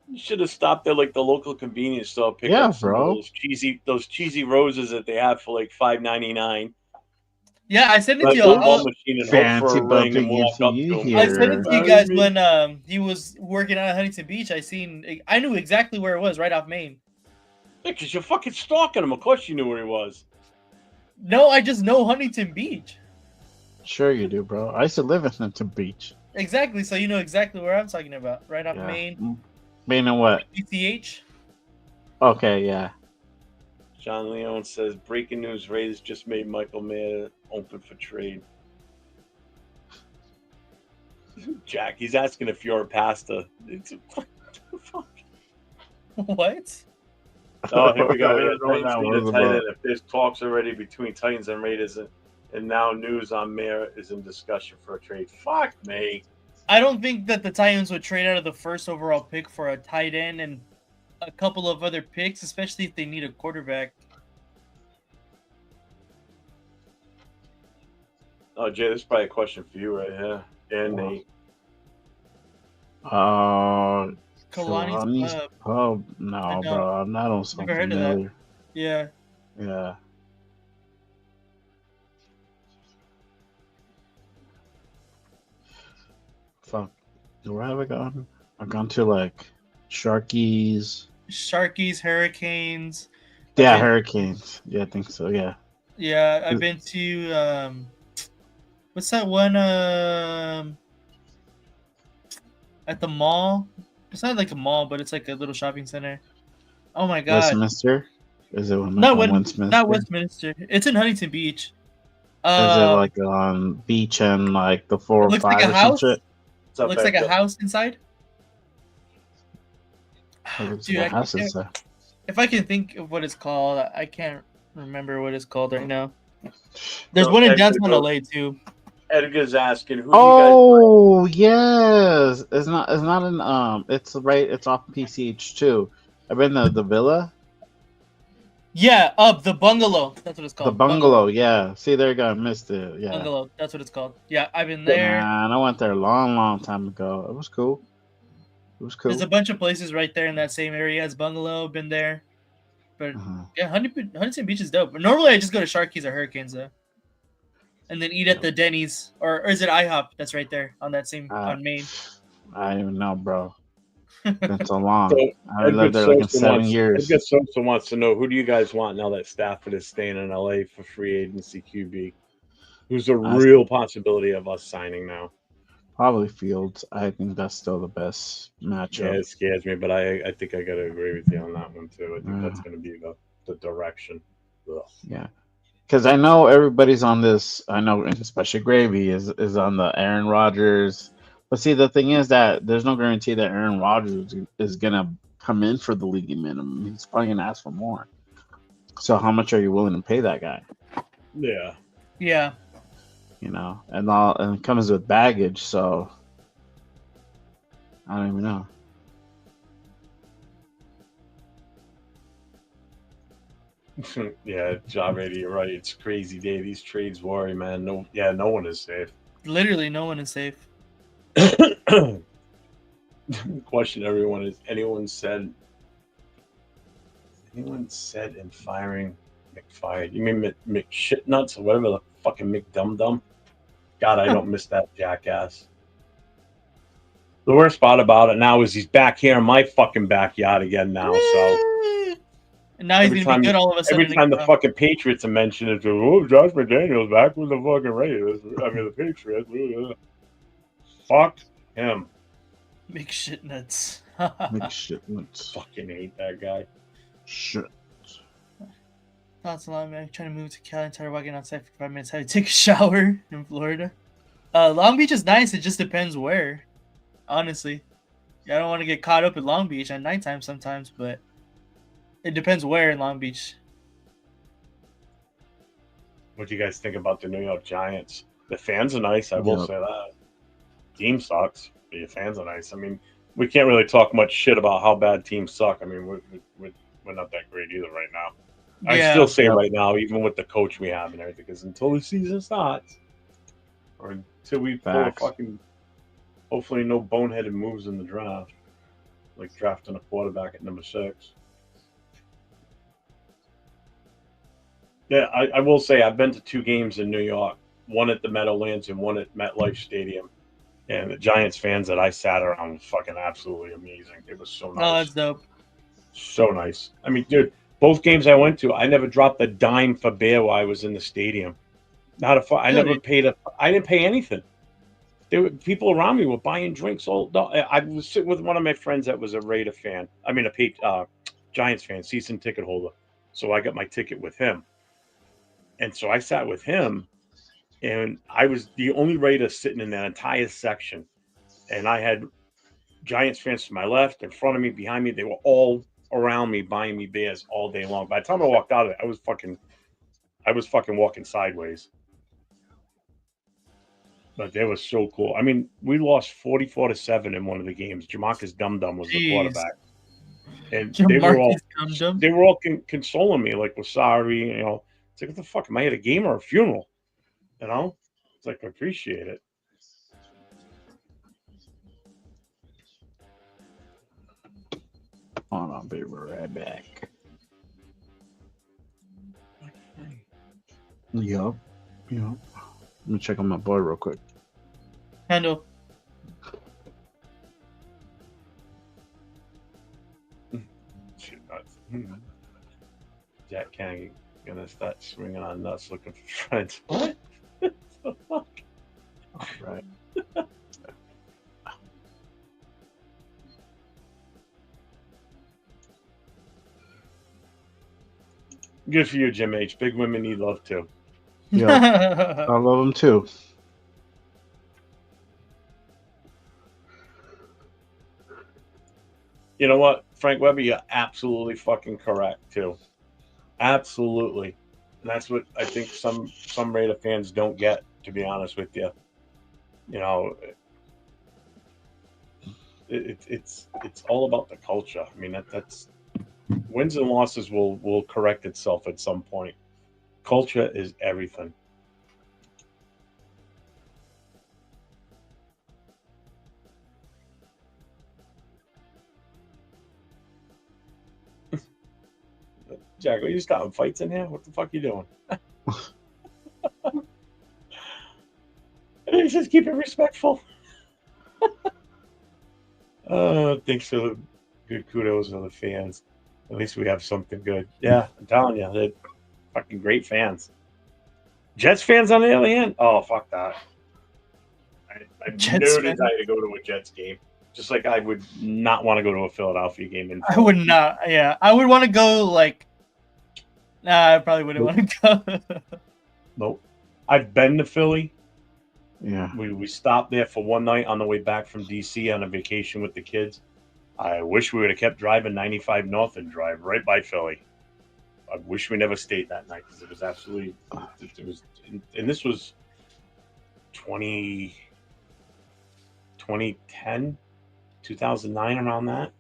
You should have stopped at like the local convenience store, pick up some of those cheesy roses that they have for like $5.99. Yeah, I sent it Like to a y'all. machine and hope for a ring and walk up to him. I sent it to you guys when he was working out at Huntington Beach. I knew exactly where it was, right off Main. Yeah, because you're fucking stalking him. Of course you knew where he was. No, I just know Huntington Beach. Sure you do, bro. I used to live in Huntington Beach. Exactly, so you know exactly where I'm talking about. Right off Main. Main and what? PCH. Okay, yeah. John Leone says, breaking news, Raiders just made Michael Mayer open for trade. Jack, he's asking if you're a pastor. What? Oh, here we go. Yeah, if there's talks already between Titans and Raiders, and now news on Mayer is in discussion for a trade. Fuck me. I don't think that the Titans would trade out of the first overall pick for a tight end and a couple of other picks, especially if they need a quarterback. Oh, Jay, this is probably a question for you right here. And Nate. Kalani's Kalani's Pub. Pub. I No, know. bro. That don't sound Never heard of that. familiar. Yeah. Yeah. Fuck. Where have I gone? I've gone to like Sharkies. Sharkies, Hurricanes. Yeah, been, Hurricanes. Yeah, I think so. Yeah. yeah, I've been to what's that one at the mall? It's not like a mall, but it's like a little shopping center. Oh my god. Westminster. Is it like Not on when not Westminster? Westminster. It's in Huntington Beach. Is it like on beach and like the It 405 or some shit? What's up, looks like a Edgar? house inside. It looks Dude, like a house inside. if I can think of what it's called, I can't remember what it's called right now. There's So, one in Edgar, downtown go- LA too. Edgar's asking, who Oh yes, it's not. It's not in. It's right. It's off PCH too. I've been to the villa, Yeah, the bungalow. That's what it's the called. bungalow. Yeah. See, there you go. I missed it. Yeah. Bungalow. That's what it's called. Yeah, I've been there. Man, I went there a long, long time ago. It was cool. It was cool. There's a bunch of places right there in that same area as Bungalow. Been there, but yeah, Huntington Beach is dope. But normally I just go to Sharkies or Hurricanes though, and then eat at the Denny's or is it IHOP? That's right there on that same on Main. I don't even know, bro. Been so long. So, I lived there like in 7 years. Edgar Sosa wants to know, who do you guys want now that Stafford is staying in LA for free agency QB? Who's a real possibility of us signing now? Probably Fields. I think that's still the best Yeah, matchup. it scares me, but I think I got to agree with you on that one too. I think that's going to be the direction. Ugh. Yeah. Because I know everybody's on this. I know, especially Gravy is on the Aaron Rodgers. But see, the thing is that there's no guarantee that Aaron Rodgers is gonna come in for the league minimum. He's probably gonna ask for more. So how much are you willing to pay that guy? Yeah. Yeah. You know, and it comes with baggage. So I don't even know. Yeah, Javedi, you're right. It's crazy day. These trades worry, man. No one is safe. Literally, no one is safe. Question everyone is anyone said in firing McFired? You mean McShitnuts or whatever the fucking McDumdum? God, I don't miss that jackass. The worst part about it now is he's back here in my fucking backyard again now. So and now he's gonna be good all of a sudden. Every time the fucking Patriots are mentioned, it's Josh McDaniels back with the fucking Raiders. I mean the Patriots. Fuck him. McShitnuts. McShitnuts. Fucking hate that guy. Shit. Thoughts a lot, man. Trying to move to Cali, tired of walking outside for 5 minutes. Had to take a shower in Florida. Long Beach is nice. It just depends where. Honestly, I don't want to get caught up in Long Beach at nighttime sometimes, but it depends where in Long Beach. What do you guys think about the New York Giants? The fans are nice. I will say that. Team sucks, but your fans are nice. I mean, we can't really talk much shit about how bad teams suck. I mean, we're not that great either right now. I still say right now, even with the coach we have and everything, because until the season starts, or until we pull a fucking, hopefully no boneheaded moves in the draft, like drafting a quarterback at number 6. Yeah, I will say I've been to 2 games in New York, one at the Meadowlands and one at MetLife Stadium. And the Giants fans that I sat around was fucking absolutely amazing. It was so nice. Oh, that's dope. So nice. I mean, dude, both games I went to, I never dropped a dime for beer while I was in the stadium. Not a I never paid I didn't pay anything. There were people around me were buying drinks. I was sitting with one of my friends that was a Raider fan. I mean, a Giants fan, season ticket holder. So I got my ticket with him. And so I sat with him. And I was the only Raider sitting in that entire section. And I had Giants fans to my left, in front of me, behind me. They were all around me buying me beers all day long. By the time I walked out of it, I was fucking walking sideways. But they were so cool. I mean, we lost 44-7 in one of the games. Jamarcus Dum was the quarterback. And they were all consoling me, like, we're sorry, you know. It's like, what the fuck? Am I at a game or a funeral? You know, it's like I appreciate it. Hold on, be right back. Yup. Yup. Let me check on my board real quick. Handle. Shit, nuts. Jack Kennedy gonna start swinging on nuts looking for friends. What? The fuck? All right. Good for you, Jim H. Big women need love too. Yeah, I love them too. You know what, Frank Weber, you're absolutely fucking correct too. Absolutely. And that's what I think some Raider fans don't get, to be honest with you. You know, it's all about the culture. I mean, that's wins and losses will correct itself at some point. Culture is everything. Jack, are you starting fights in here? What the fuck are you doing? Just keep it respectful. Thanks for the good kudos of the fans. At least we have something good. Yeah, I'm telling you, they're fucking great fans. Jets fans, on the other hand, oh fuck that. I Jets no fan? desire to go to a Jets game. Just like I would not want to go to a Philadelphia game. I would not. Yeah, I would want to go like. Nah, I probably wouldn't want to go. Nope. I've been to Philly. Yeah. We stopped there for one night on the way back from DC on a vacation with the kids. I wish we would have kept driving 95 north and drive right by Philly. I wish we never stayed that night because it was absolutely. It was, and this was 2010, 2009, around that.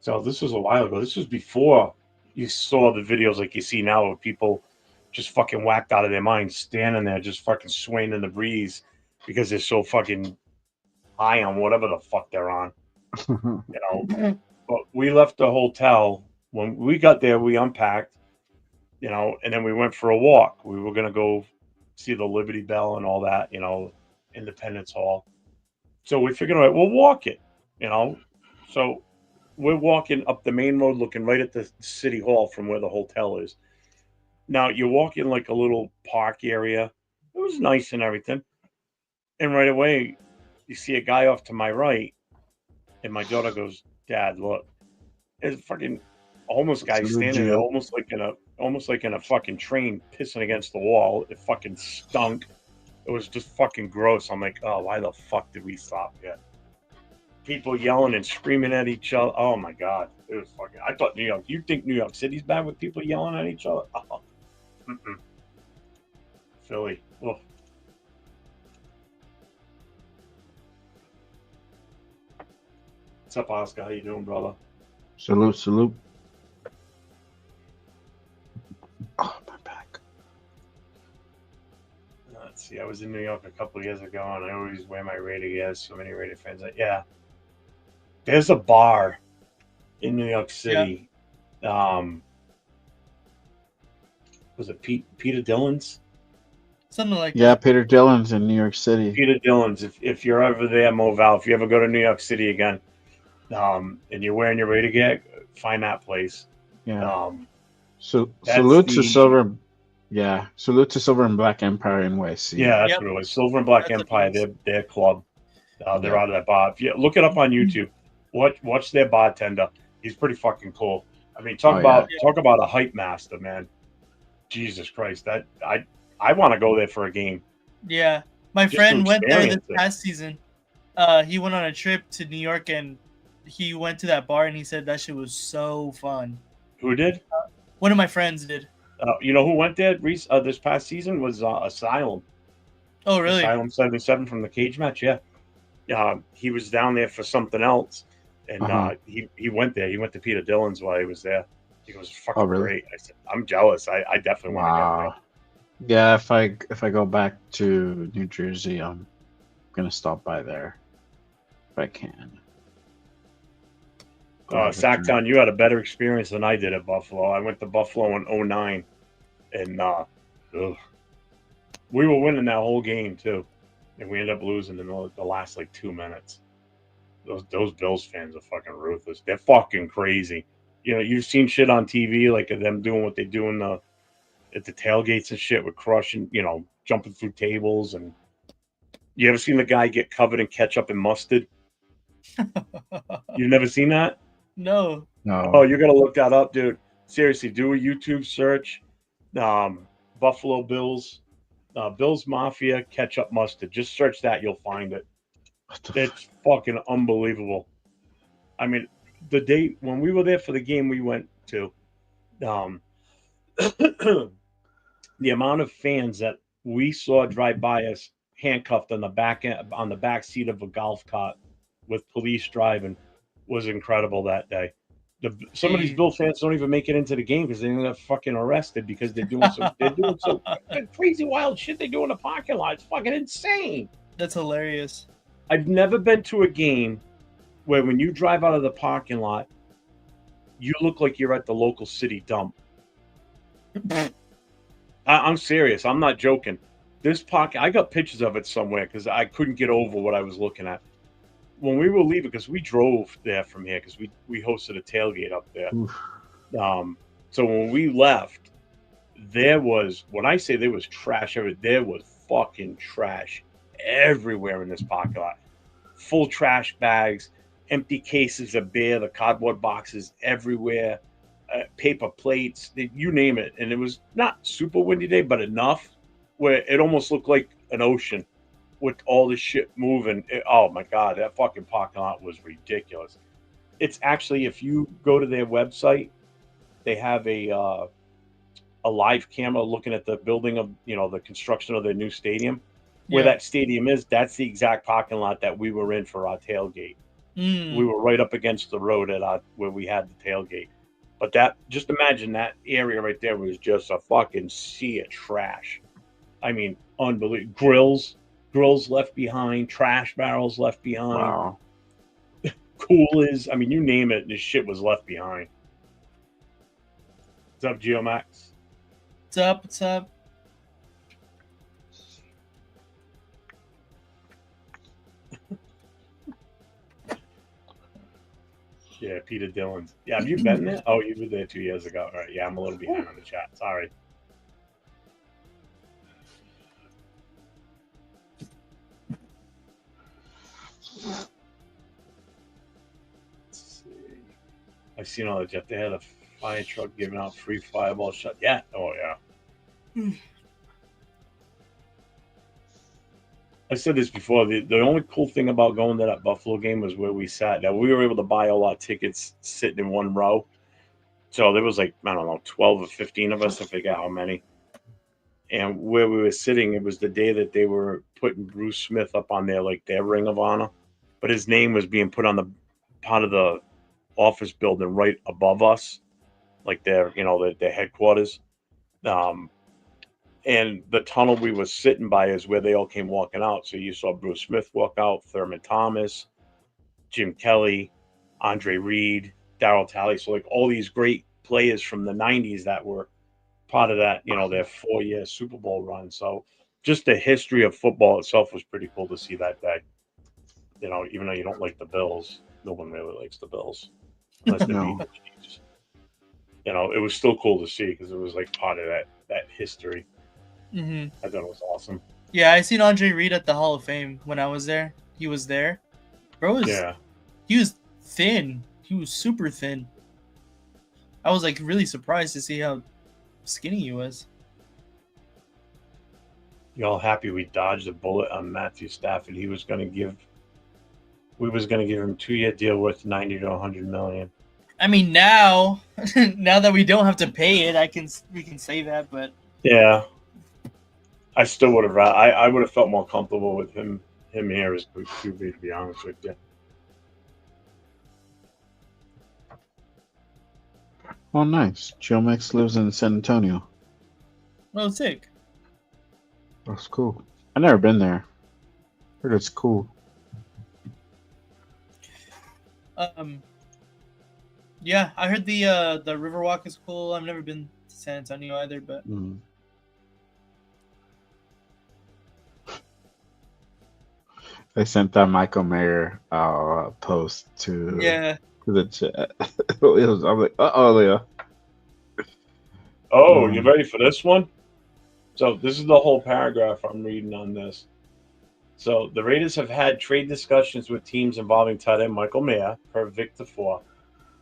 So this was a while ago. This was before you saw the videos like you see now of people just fucking whacked out of their minds, standing there just fucking swaying in the breeze because they're so fucking high on whatever the fuck they're on. You know, but we left the hotel. When we got there, we unpacked, you know, and then we went for a walk. We were going to go see the Liberty Bell and all that, you know, Independence Hall. So we figured, all right, we'll walk it, you know. So we're walking up the main road looking right at the city hall from where the hotel is. Now you're walking like a little park area. It was nice and everything. And right away, you see a guy off to my right. And my daughter goes, Dad, look. There's a fucking homeless guy standing there, almost like in a fucking train, pissing against the wall. It fucking stunk. It was just fucking gross. I'm like, oh, why the fuck did we stop here? People yelling and screaming at each other. Oh my god, it was fucking. I thought New York. You think New York City's bad with people yelling at each other? Oh. Mm-mm. Philly. Oh. What's up, Oscar? How you doing, brother? Salute, salute. Oh, my back. Let's see. I was in New York a couple of years ago, and I always wear my Raider gear. So many Raider fans. Yeah. There's a bar in New York City. Yeah. Was it Peter Dillon's? Something like yeah, that. Peter Dillon's in New York City. Peter Dillon's. If you're ever there, Moval, if you ever go to New York City again, and you're wearing your Raider gear, find that place. Yeah. So salute to Silver. Yeah, salute to Silver and Black Empire in YC. Yeah, that's what it was. Silver and Black Empire. Their club. They're out of that bar. If you look it up on YouTube, watch their bartender. He's pretty fucking cool. I mean, talk about a hype master, man. Jesus Christ, that I want to go there for a game. Yeah, my friend went there this past season. He went on a trip to New York and he went to that bar and he said that shit was so fun. Who did? One of my friends did. You know who went there this past season was Asylum. Oh, really? Asylum 77 from the cage match. Yeah. He was down there for something else, and he went there. He went to Peter Dillon's while he was there. He goes, fucking great. I said, I'm jealous. I definitely want to get there. Yeah, if I go back to New Jersey, I'm gonna stop by there if I can. Sacktown, you had a better experience than I did at Buffalo. I went to Buffalo in 09, and we were winning that whole game too, and we ended up losing in the last like 2 minutes. Those Bills fans are fucking ruthless. They're fucking crazy. You know, you've seen shit on TV like of them doing what they do at the tailgates and shit with crushing, jumping through tables. And you ever seen the guy get covered in ketchup and mustard? You've never seen that? No. Oh, you're gonna look that up, dude. Seriously, do a YouTube search. Buffalo Bills, Bills Mafia ketchup mustard. Just search that, you'll find it. It's fucking unbelievable. I mean, the day when we were there for the game we went to, the amount of fans that we saw drive by us handcuffed on the back seat of a golf cart with police driving was incredible that day. Some of these Bill fans don't even make it into the game because they get fucking arrested because they're doing some crazy wild shit they do in the parking lot. It's fucking insane. That's hilarious. I've never been to a game where when you drive out of the parking lot, you look like you're at the local city dump. I'm serious. I'm not joking. This park, I got pictures of it somewhere because I couldn't get over what I was looking at. When we were leaving, because we drove there from here, because we hosted a tailgate up there. So when we left, there was, when I say there was trash everywhere, there was fucking trash everywhere in this parking lot. Full trash bags, empty cases of beer, the cardboard boxes everywhere, paper plates, you name it. And it was not super windy day, but enough where it almost looked like an ocean with all this shit moving. Oh my God, that fucking parking lot was ridiculous. It's actually, if you go to their website, they have a live camera looking at the building of, the construction of their new stadium. Where that stadium is, that's the exact parking lot that we were in for our tailgate. We were right up against the road where we had the tailgate. But just imagine that area right there was just a fucking sea of trash. I mean, unbelievable. Grills left behind, trash barrels left behind. Wow. Coolers, I mean, you name it, this shit was left behind. What's up, Geomax? What's up? What's up? Yeah, Peter Dillon's. Yeah, have you been there? Oh, you were there 2 years ago. All right, yeah, I'm a little behind on the chat. Sorry. Let's see. I've seen all that, Jeff. They had a fire truck giving out free fireball shot. Yeah. Oh, yeah. I said this before. The only cool thing about going to that Buffalo game was where we sat. Now, we were able to buy all our tickets sitting in one row. So there was like, I don't know, 12 or 15 of us. I forget how many. And where we were sitting, it was the day that they were putting Bruce Smith up on their Ring of Honor. But his name was being put on the part of the office building right above us, like their headquarters. And the tunnel we were sitting by is where they all came walking out. So you saw Bruce Smith walk out, Thurman Thomas, Jim Kelly, Andre Reed, Darryl Talley. So like all these great players from the 90s that were part of that, their 4-year Super Bowl run. So just the history of football itself was pretty cool to see that day. Even though you don't like the Bills, no one really likes the Bills. Unless they beat the Chiefs. It was still cool to see because it was like part of that history. Mm-hmm. I thought it was awesome. Yeah, I seen Andre Reed at the Hall of Fame when I was there. He was there. He was thin. He was super thin. I was like really surprised to see how skinny he was. You all happy we dodged a bullet on Matthew Stafford? We was going to give him a 2-year deal worth $90 to $100 million. I mean, now that we don't have to pay it, we can say that, but yeah. I still would have. I would have felt more comfortable with him here as QB, to be honest with you. Oh, nice. Joe Mix lives in San Antonio. Oh, sick. That's cool. I've never been there. Heard it's cool. Yeah, I heard the Riverwalk is cool. I've never been to San Antonio either, but Mm. I sent that Michael Mayer post to the chat. I'm like, Leo. Oh, you ready for this one? So this is the whole paragraph I'm reading on this. So the Raiders have had trade discussions with teams involving tight end Michael Mayer per Victor 4.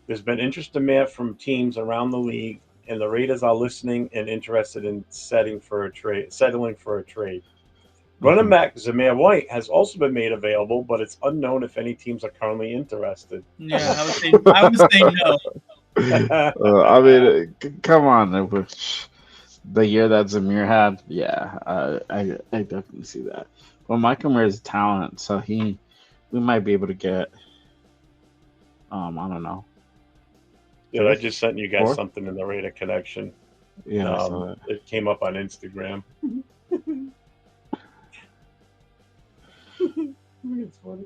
There's been interest in Mayer from teams around the league, and the Raiders are listening and interested in settling for a trade. Running back Zamir White has also been made available, but it's unknown if any teams are currently interested. yeah, I would say no. I mean, come on. With the year that Zamir had, yeah, I definitely see that. Well, Michael Mayer is talent, so we might be able to get, I don't know. Yeah, I just sent you guys Fourth? something in the Raider connection. Yeah, I saw that. It came up on Instagram. It's funny.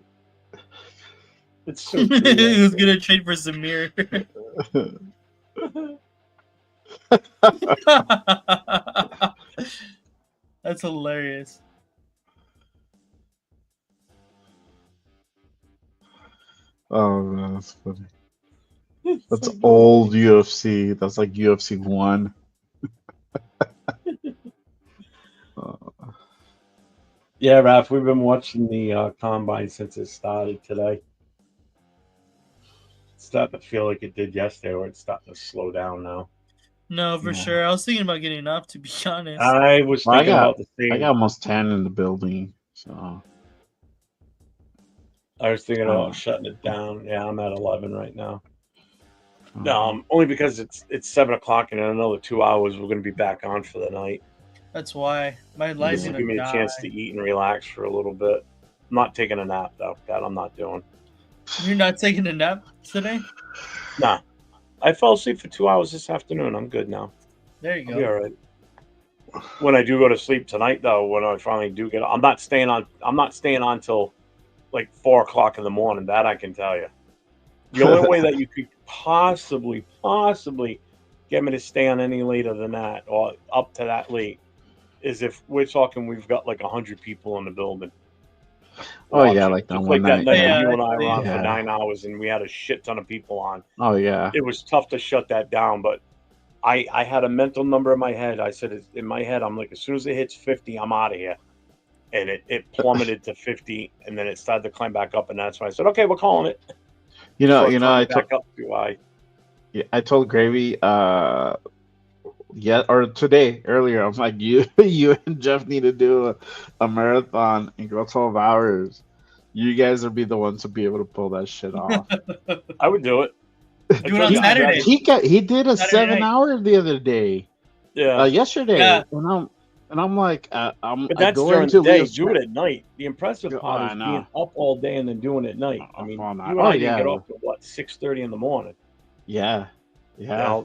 It's so true. Who's gonna trade for Zamir? That's hilarious. Oh man, that's funny. That's old UFC. That's like UFC 1. Yeah, Raph, we've been watching the combine since it started today. It's starting to feel like it did yesterday, or it's starting to slow down now. No, for sure. I was thinking about getting up, to be honest. I was thinking about the same. I got almost 10 in the building, so I was thinking about shutting it down. Yeah, I'm at 11 right now. Only because it's 7 o'clock, and in another 2 hours we're going to be back on for the night. That's why my life's Give gonna me die. a chance to eat and relax for a little bit. I'm not taking a nap though. That I'm not doing. You're not taking a nap today? Nah, I fell asleep for 2 hours this afternoon. I'm good now. There you go. I'll be all right. When I do go to sleep tonight, though, when I finally do get, I'm not staying on till like 4 o'clock in the morning. That I can tell you. The only way that you could possibly get me to stay on any later than that, or up to that late, is if we're talking we've got like 100 people in the building. Oh yeah, like that one night. That you and I were on for 9 hours, and we had a shit ton of people on. Oh yeah. It was tough to shut that down, but I had a mental number in my head. I said in my head, I'm like, as soon as it hits 50, I'm out of here. And it plummeted to 50, and then it started to climb back up, and that's why I said, okay, we're calling it. I told Gravy, earlier, I'm like, you and Jeff need to do a marathon and go 12 hours. You guys will be the ones to be able to pull that shit off. I would do it. Do it on Saturday. He did a Saturday 7 hour the other day. Yeah. Yesterday. Yeah. And I'm like, but that's during the day. Do it at night. The impressive part is being up all day and then doing it at night. I mean, you and I didn't get off at 6:30 in the morning. Yeah. Yeah.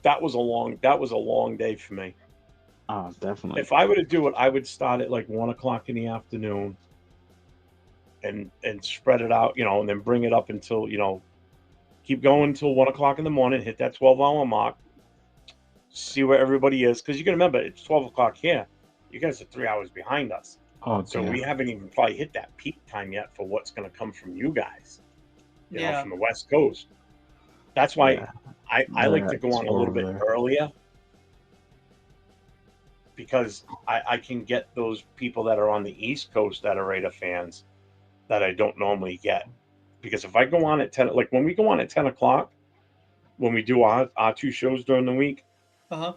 That was a long day for me. Oh, definitely. If I were to do it, I would start at like 1 o'clock in the afternoon and spread it out, and then bring it up until, keep going until 1 o'clock in the morning, hit that 12-hour mark, see where everybody is. Because you can remember, it's 12 o'clock here. You guys are 3 hours behind us. Oh, so we haven't even probably hit that peak time yet for what's going to come from you guys, you know, from the West Coast. That's why I like to go on a little bit earlier, because I can get those people that are on the East Coast that are Raider fans that I don't normally get. Because if I go on at 10, like when we go on at 10 o'clock, when we do our 2 shows during the week, I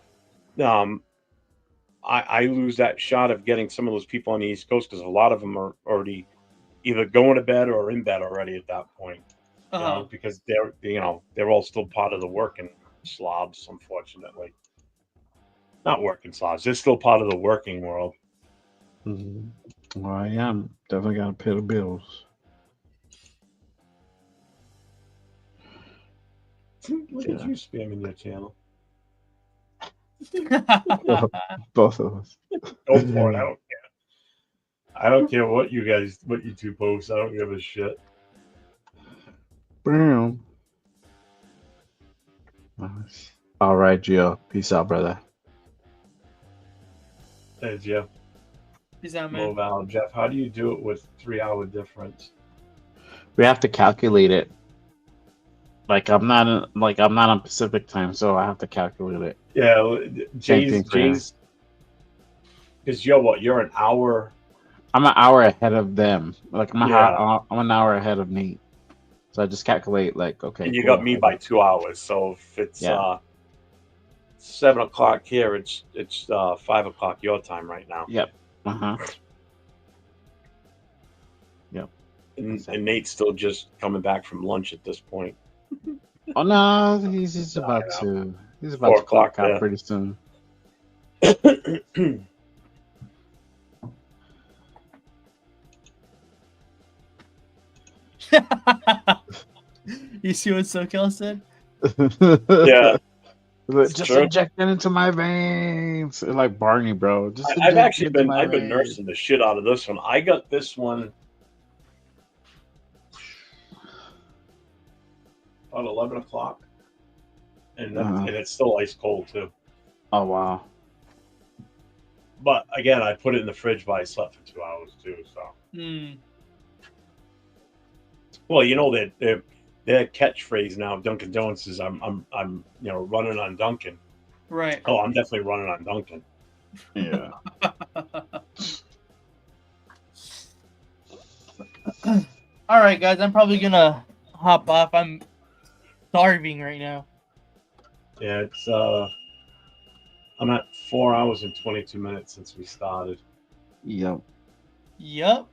lose that shot of getting some of those people on the East Coast, because a lot of them are already either going to bed or in bed already at that point. Because they're all still part of the working slobs, unfortunately. Not working slobs. They're still part of the working world. Mm-hmm. Well, I am definitely got to pay the bills. Look at you spamming your channel. Both of us. Go for it. I don't care. I don't care what you two post. I don't give a shit. Boom. All right, Gio. Peace out, brother. Hey, Jeff. Peace out, man. Move out. Jeff, how do you do it with 3 hour difference? We have to calculate it. I'm not on Pacific time, so I have to calculate it. Yeah, Same thing for him. Jay's, because you're what? You're an hour. I'm an hour ahead of them. Like Yeah. I'm an hour ahead of Nate. So I just calculate like, okay, And you cool. got me by 2 hours. So if it's Yeah. 7 o'clock here, it's 5 o'clock your time right now. Yep. Uh-huh. Yep. And Nate's still just coming back from lunch at this point. Oh no, he's about to 4 o'clock, clock out yeah. pretty soon. You see what SoCal said? Yeah. Just true. inject it into my veins. Like Barney, bro. Just I've inject actually it into been my I've been veins. nursing the shit out of this one. I got this one about 11 o'clock, and and it's still ice cold too. Oh wow. But again, I put it in the fridge, but I slept for 2 hours too. So, well, you know that their catchphrase now, Dunkin' Donuts, is I'm running on Dunkin'. Right. Oh, I'm definitely running on Dunkin'. Yeah. All right, guys. I'm probably gonna hop off. I'm starving right now. Yeah, it's I'm at 4 hours and 22 minutes since we started. Yep. Yup.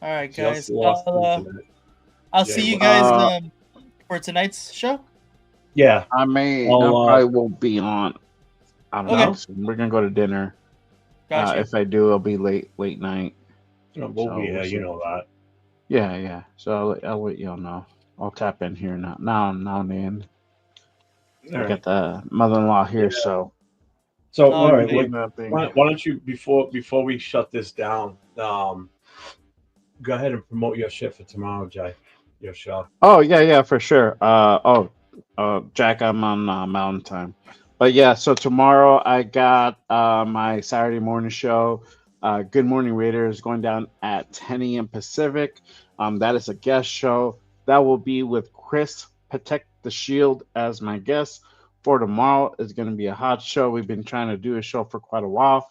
All right, guys. Just lost internet. I'll Jay, see you guys for tonight's show. Yeah, I probably won't be on. I don't know. So we're gonna go to dinner. Gotcha. If I do, it'll be late night. we'll So be here. we'll see. You know that. Yeah. So I'll let y'all know. I'll tap in here now and then. I got the mother-in-law here, so. So all right, Nothing. why don't you before we shut this down, go ahead and promote your shit for tomorrow, Jay. Your show. Oh yeah, for sure. Jack, I'm on Mountain Time, but yeah. So tomorrow I got my Saturday morning show. Good Morning Raiders going down at 10 a.m. Pacific. That is a guest show. That will be with Chris Protect the Shield as my guest for tomorrow. It's going to be a hot show. We've been trying to do a show for quite a while.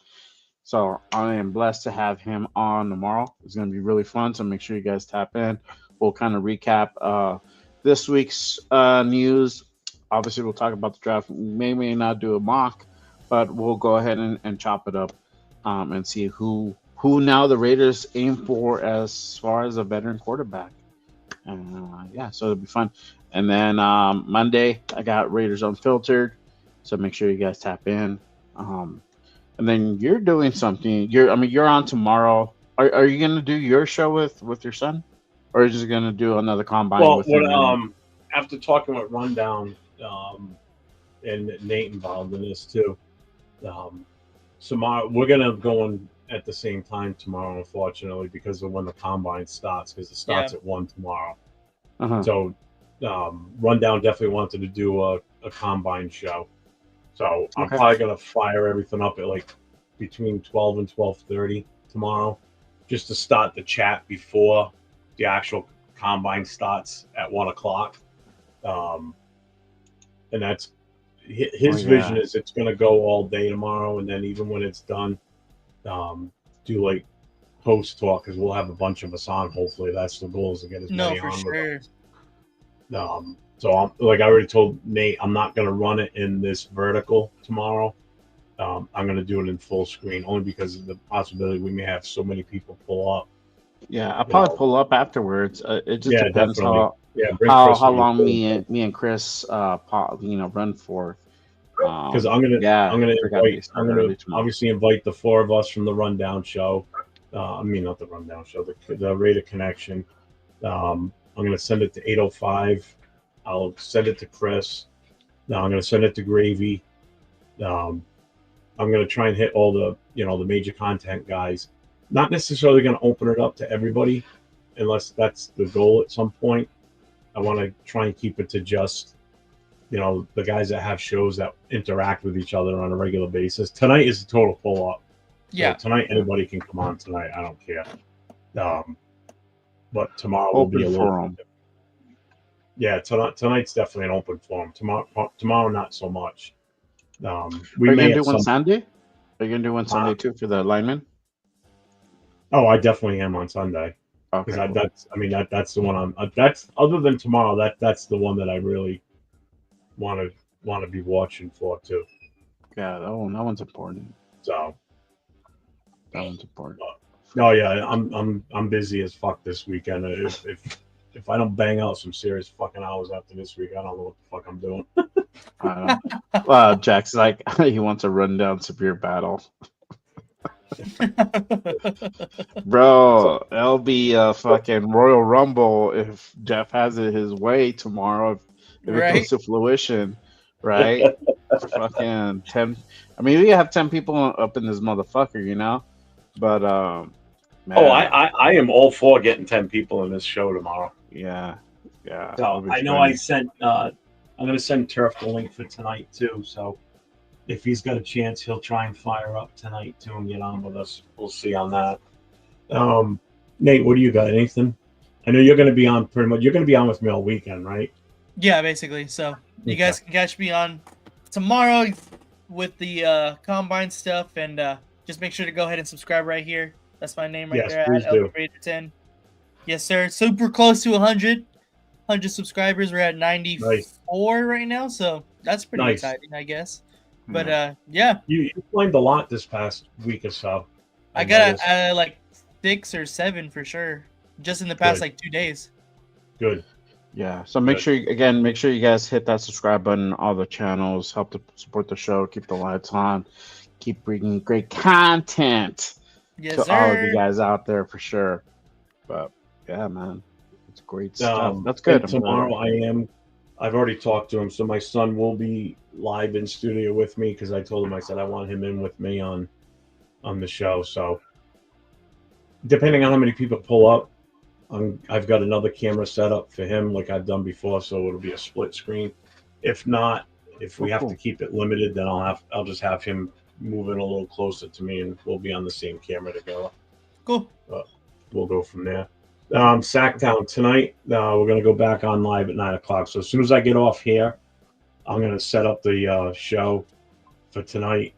So I am blessed to have him on tomorrow. It's going to be really fun. So make sure you guys tap in. We'll kind of recap this week's news. Obviously, we'll talk about the draft. We may not do a mock, but we'll go ahead and chop it up and see who now the Raiders aim for as far as a veteran quarterback. Yeah, so it'll be fun. And then Monday, I got Raiders Unfiltered. So make sure you guys tap in. And then you're doing something. You're on tomorrow. Are you gonna do your show with your son, or are you just gonna do another combine? Well, with him? after talking with Rundown, and Nate involved in this too, tomorrow we're gonna go on at the same time tomorrow, unfortunately, because of when the combine starts. Because it starts at 1 tomorrow. Uh-huh. So, Rundown definitely wanted to do a combine show. So I'm probably gonna fire everything up at like between 12 and 12:30 tomorrow, just to start the chat before the actual combine starts at 1 o'clock. And that's his vision is it's gonna go all day tomorrow, and then even when it's done, do like post talk, because we'll have a bunch of us on. Hopefully, that's the goal, is to get as many on with us. So I already told Nate, I'm not going to run it in this vertical tomorrow. I'm going to do it in full screen, only because of the possibility we may have so many people pull up. Yeah, I'll probably pull up afterwards. It just depends definitely. how long me and Chris run for. Because I'm gonna obviously invite the four of us from the Rundown show. Not the Rundown show, the Raider Connection. I'm gonna send it to 805. I'll send it to Chris. I'm going to send it to Gravy. I'm going to try and hit all the major content guys. Not necessarily going to open it up to everybody, unless that's the goal at some point. I want to try and keep it to just the guys that have shows that interact with each other on a regular basis. Tonight is a total pull up. So Yeah. tonight anybody can come on tonight. I don't care. But tomorrow will be a Open little. forum. Yeah, tonight's definitely an open forum. Tomorrow not so much. We Are you may gonna do at one some. Sunday? Are you gonna do one Sunday too for the lineman? Oh, I definitely am on Sunday because Okay. Cool. that's the one that's other than tomorrow. That's the one that I really want to be watching for too. Yeah, that one's important. So. That one's important. Oh yeah, I'm busy as fuck this weekend. If I don't bang out some serious fucking hours after this week, I don't know what the fuck I'm doing. I know. Jack's like he wants to run down severe battle. Bro, it'll be a fucking Royal Rumble if Jeff has it his way tomorrow. If it Right. comes to fruition, right? Fucking 10. I mean, we have 10 people up in this motherfucker, you know. But man, Oh, I am all for getting 10 people in this show tomorrow. yeah. So I know funny. I sent. I'm gonna send Turf the link for tonight too. So if he's got a chance, he'll try and fire up tonight too and get on with us. We'll see on that. Nate, what do you got? Anything? I know you're gonna be on pretty much. You're gonna be on with me all weekend, right? Yeah, basically. So you guys can catch me on tomorrow with the combine stuff, and just make sure to go ahead and subscribe right here. That's my name right there please at do. Elder10. Yes, sir. Super close to 100 subscribers. We're at 94 right now, so that's pretty Nice. exciting, I guess. But yeah, You climbed a lot this past week or so. I got like 6 or 7 for sure, just in the past Good. like 2 days. Good. Yeah, so make sure you guys hit that subscribe button on all the channels, help to support the show, keep the lights on, keep bringing great content Yes, to sir. all of you guys out there for sure. But yeah, man, it's great stuff. That's good. And tomorrow I've already talked to him, so my son will be live in studio with me because I told him I said I want him in with me on the show. So depending on how many people pull up, I've got another camera set up for him like I've done before, so it'll be a split screen. If not, if we have to keep it limited, then I'll just have him moving a little closer to me, and we'll be on the same camera together. Cool. We'll go from there. Sacktown tonight. We're gonna go back on live at 9:00. So as soon as I get off here, I'm gonna set up the show for tonight.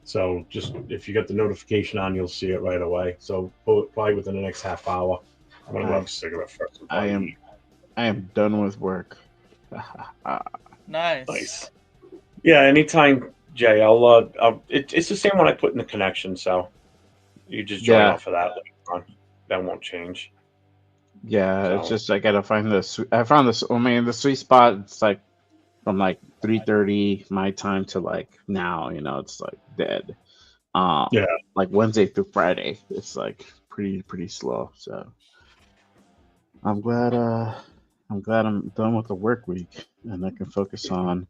So just if you get the notification on, you'll see it right away. So probably within the next half hour. I'm gonna grab a cigarette first. I am done with work. Nice. Yeah, anytime, Jay. It's the same one I put in the connection. So you just join off of that later on. That won't change. Yeah, it's just I gotta find this. I found this. I mean, the sweet spot. It's like from like 3:30 my time to like now. You know, it's like dead. Yeah. Like Wednesday through Friday, it's like pretty slow. So I'm glad I'm done with the work week and I can focus on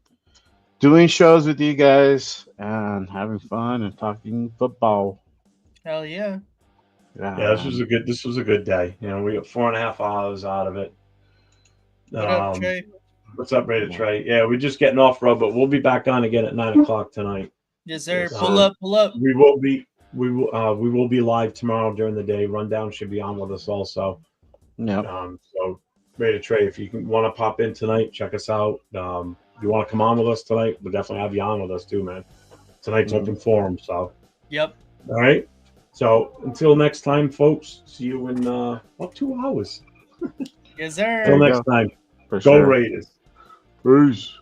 doing shows with you guys and having fun and talking football. Hell yeah. Yeah, this was a good day. You know, we got 4.5 hours out of it. What up, Trey? What's up, Raider Trey? Yeah, we're just getting off road, but we'll be back on again at 9:00 tonight. Yes, sir. Pull up. We will be live tomorrow during the day. Rundown should be on with us also. Yeah. So Raider Trey, if you want to pop in tonight, check us out. If you want to come on with us tonight, we'll definitely have you on with us too, man. Tonight's open forum, so. Yep. All right. So until next time, folks. See you in 2 hours. Yes, sir. Until next time. For Go sure. Raiders. Peace.